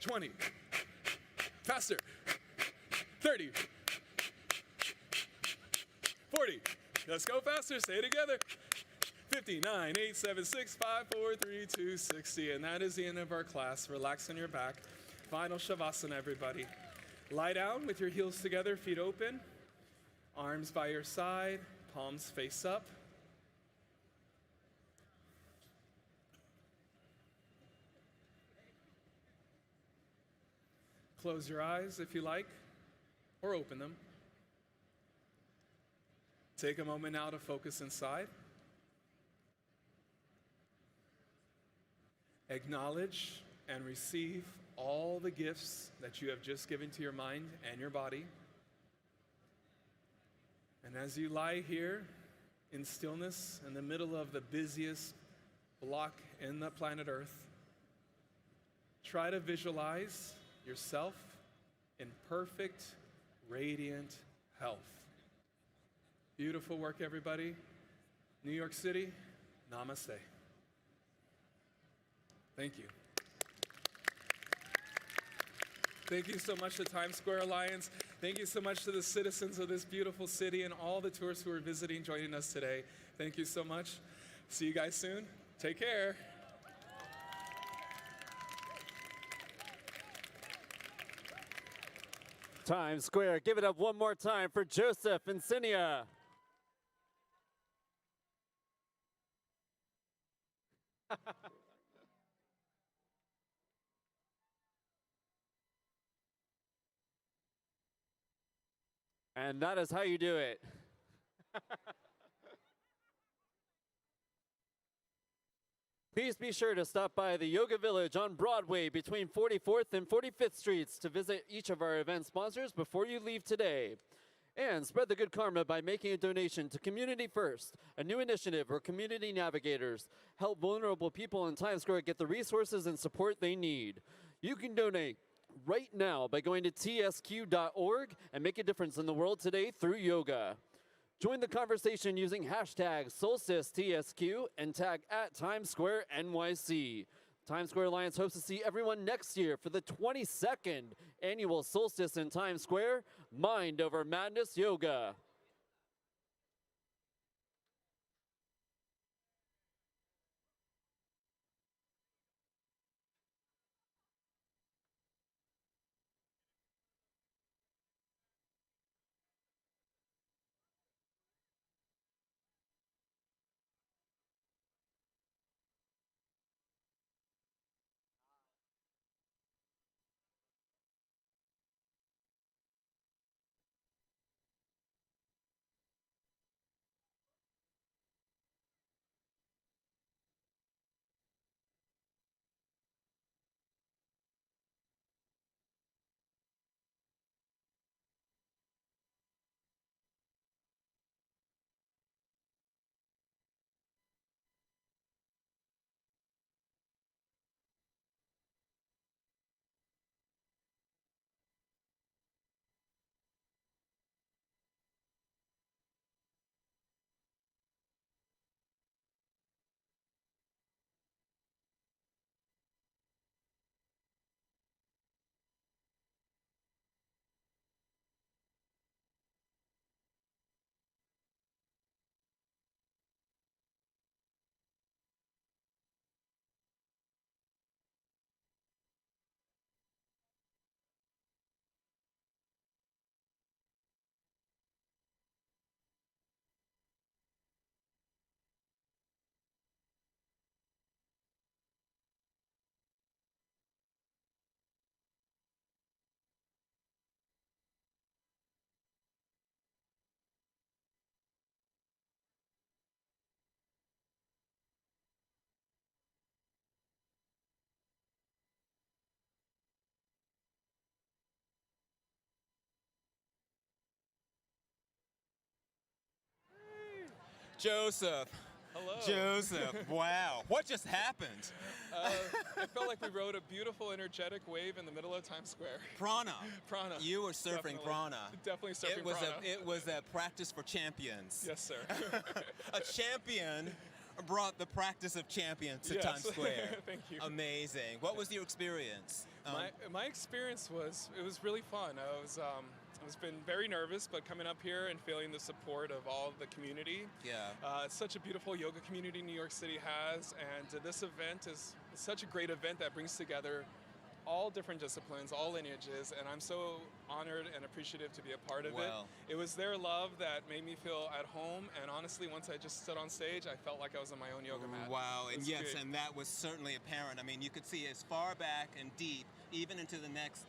20, faster, 30, 40, let's go faster, stay together. 59, 8, 7, 6, 5, 4, 3, 2, 60. And that is the end of our class. Relax on your back. Final Shavasana, everybody. Lie down with your heels together, feet open. Arms by your side, palms face up. Close your eyes if you like, or open them. Take a moment now to focus inside. Acknowledge and receive all the gifts that you have just given to your mind and your body. And as you lie here in stillness in the middle of the busiest block in the planet Earth, try to visualize yourself in perfect, radiant health. Beautiful work, everybody. New York City, namaste. Thank you. Thank you so much to Times Square Alliance. Thank you so much to the citizens of this beautiful city and all the tourists who are visiting, joining us today. Thank you so much. See you guys soon. Take care. Times Square. Give it up one more time for Joseph Encinia. And that is how you do it. Please be sure to stop by the Yoga Village on Broadway between 44th and 45th Streets to visit each of our event sponsors before you leave today. And spread the good karma by making a donation to Community First, a new initiative where community navigators help vulnerable people in Times Square get the resources and support they need. You can donate right now by going to tsq.org and make a difference in the world today through yoga. Join the conversation using hashtag SolsticeTSQ and tag @Times Square NYC. Times Square Alliance hopes to see everyone next year for the 22nd annual Solstice in Times Square, Mind Over Madness Yoga. Joseph. Hello. Joseph, wow. What just happened? It felt like we rode a beautiful, energetic wave in the middle of Times Square. Prana. Prana. You were surfing Definitely. prana. Definitely surfing prana. It was a practice for champions. Yes, sir. A champion brought the practice of champions to Yes. Times Square. Thank you. Amazing. What was your experience? My experience was, it was really fun. I was been very nervous, but coming up here and feeling the support of all the community. Yeah. It's such a beautiful yoga community New York City has, and this event is such a great event that brings together all different disciplines, all lineages, and I'm so honored and appreciative to be a part of it. It was their love that made me feel at home, and honestly, once I just stood on stage, I felt like I was on my own yoga mat. Wow, It and was yes, great. and that was certainly apparent. I mean, you could see as far back and deep, even into the next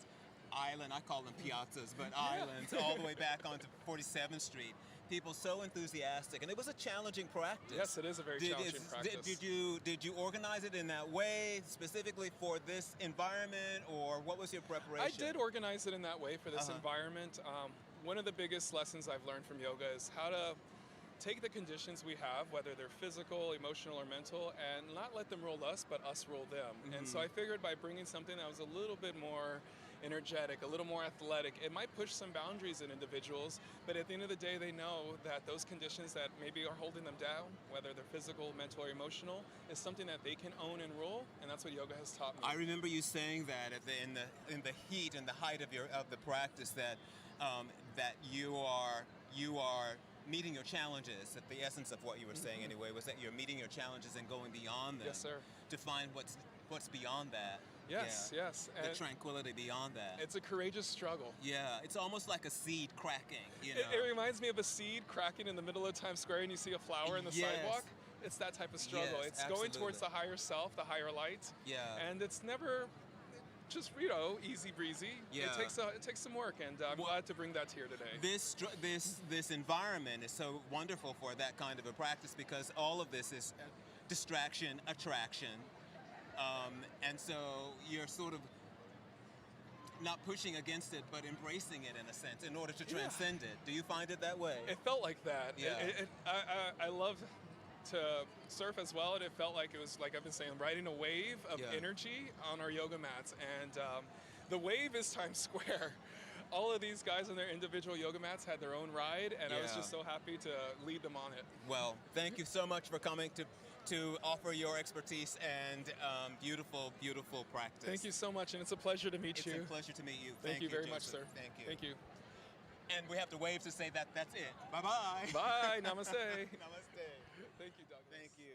island, I call them piazzas, but islands, all the way back onto 47th Street. People so enthusiastic, and it was a challenging practice. Yes, it is a very challenging practice. Did you organize it in that way specifically for this environment, or what was your preparation? I did organize it in that way for this environment. One of the biggest lessons I've learned from yoga is how to take the conditions we have, whether they're physical, emotional, or mental, and not let them rule us, but us rule them. And so I figured by bringing something that was a little bit more energetic, a little more athletic, it might push some boundaries in individuals, but at the end of the day, they know that those conditions that maybe are holding them down, whether they're physical, mental, or emotional, is something that they can own and rule, and that's what yoga has taught me. I remember you saying that in the heat and the height of the practice that that you are meeting your challenges. That the essence of what you were saying anyway was that you're meeting your challenges and going beyond them. Yes, sir. To find what's beyond that. Yes, yes. The And tranquility beyond that. it's a courageous struggle. Yeah, it's almost like a seed cracking, you know. It reminds me of a seed cracking in the middle of Times Square and you see a flower in the Yes. sidewalk. It's that type of struggle. Yes, It's going towards the absolutely. higher self, the higher light. Yeah. And it's never just, easy breezy. Yeah. It takes some work, and I'm glad to bring that here today. This environment is so wonderful for that kind of a practice because all of this is distraction, attraction, and so you're sort of not pushing against it, but embracing it in a sense in order to transcend it. Do you find it that way? It felt like that. Yeah. I love to surf as well, and it felt like it was, like I've been saying, riding a wave of Yeah. energy on our yoga mats. And the wave is Times Square. All of these guys on their individual yoga mats had their own ride, and I was Yeah. just so happy to lead them on it. Well, thank you so much for coming to offer your expertise and beautiful, beautiful practice. Thank you so much, and it's a pleasure to meet It's you. a pleasure to meet you. Thank you very much, Joseph. sir. Thank you. Thank you. And we have to wave to say that that's it. Bye-bye. Bye. Namaste. Namaste. Thank you, Douglas. Thank you.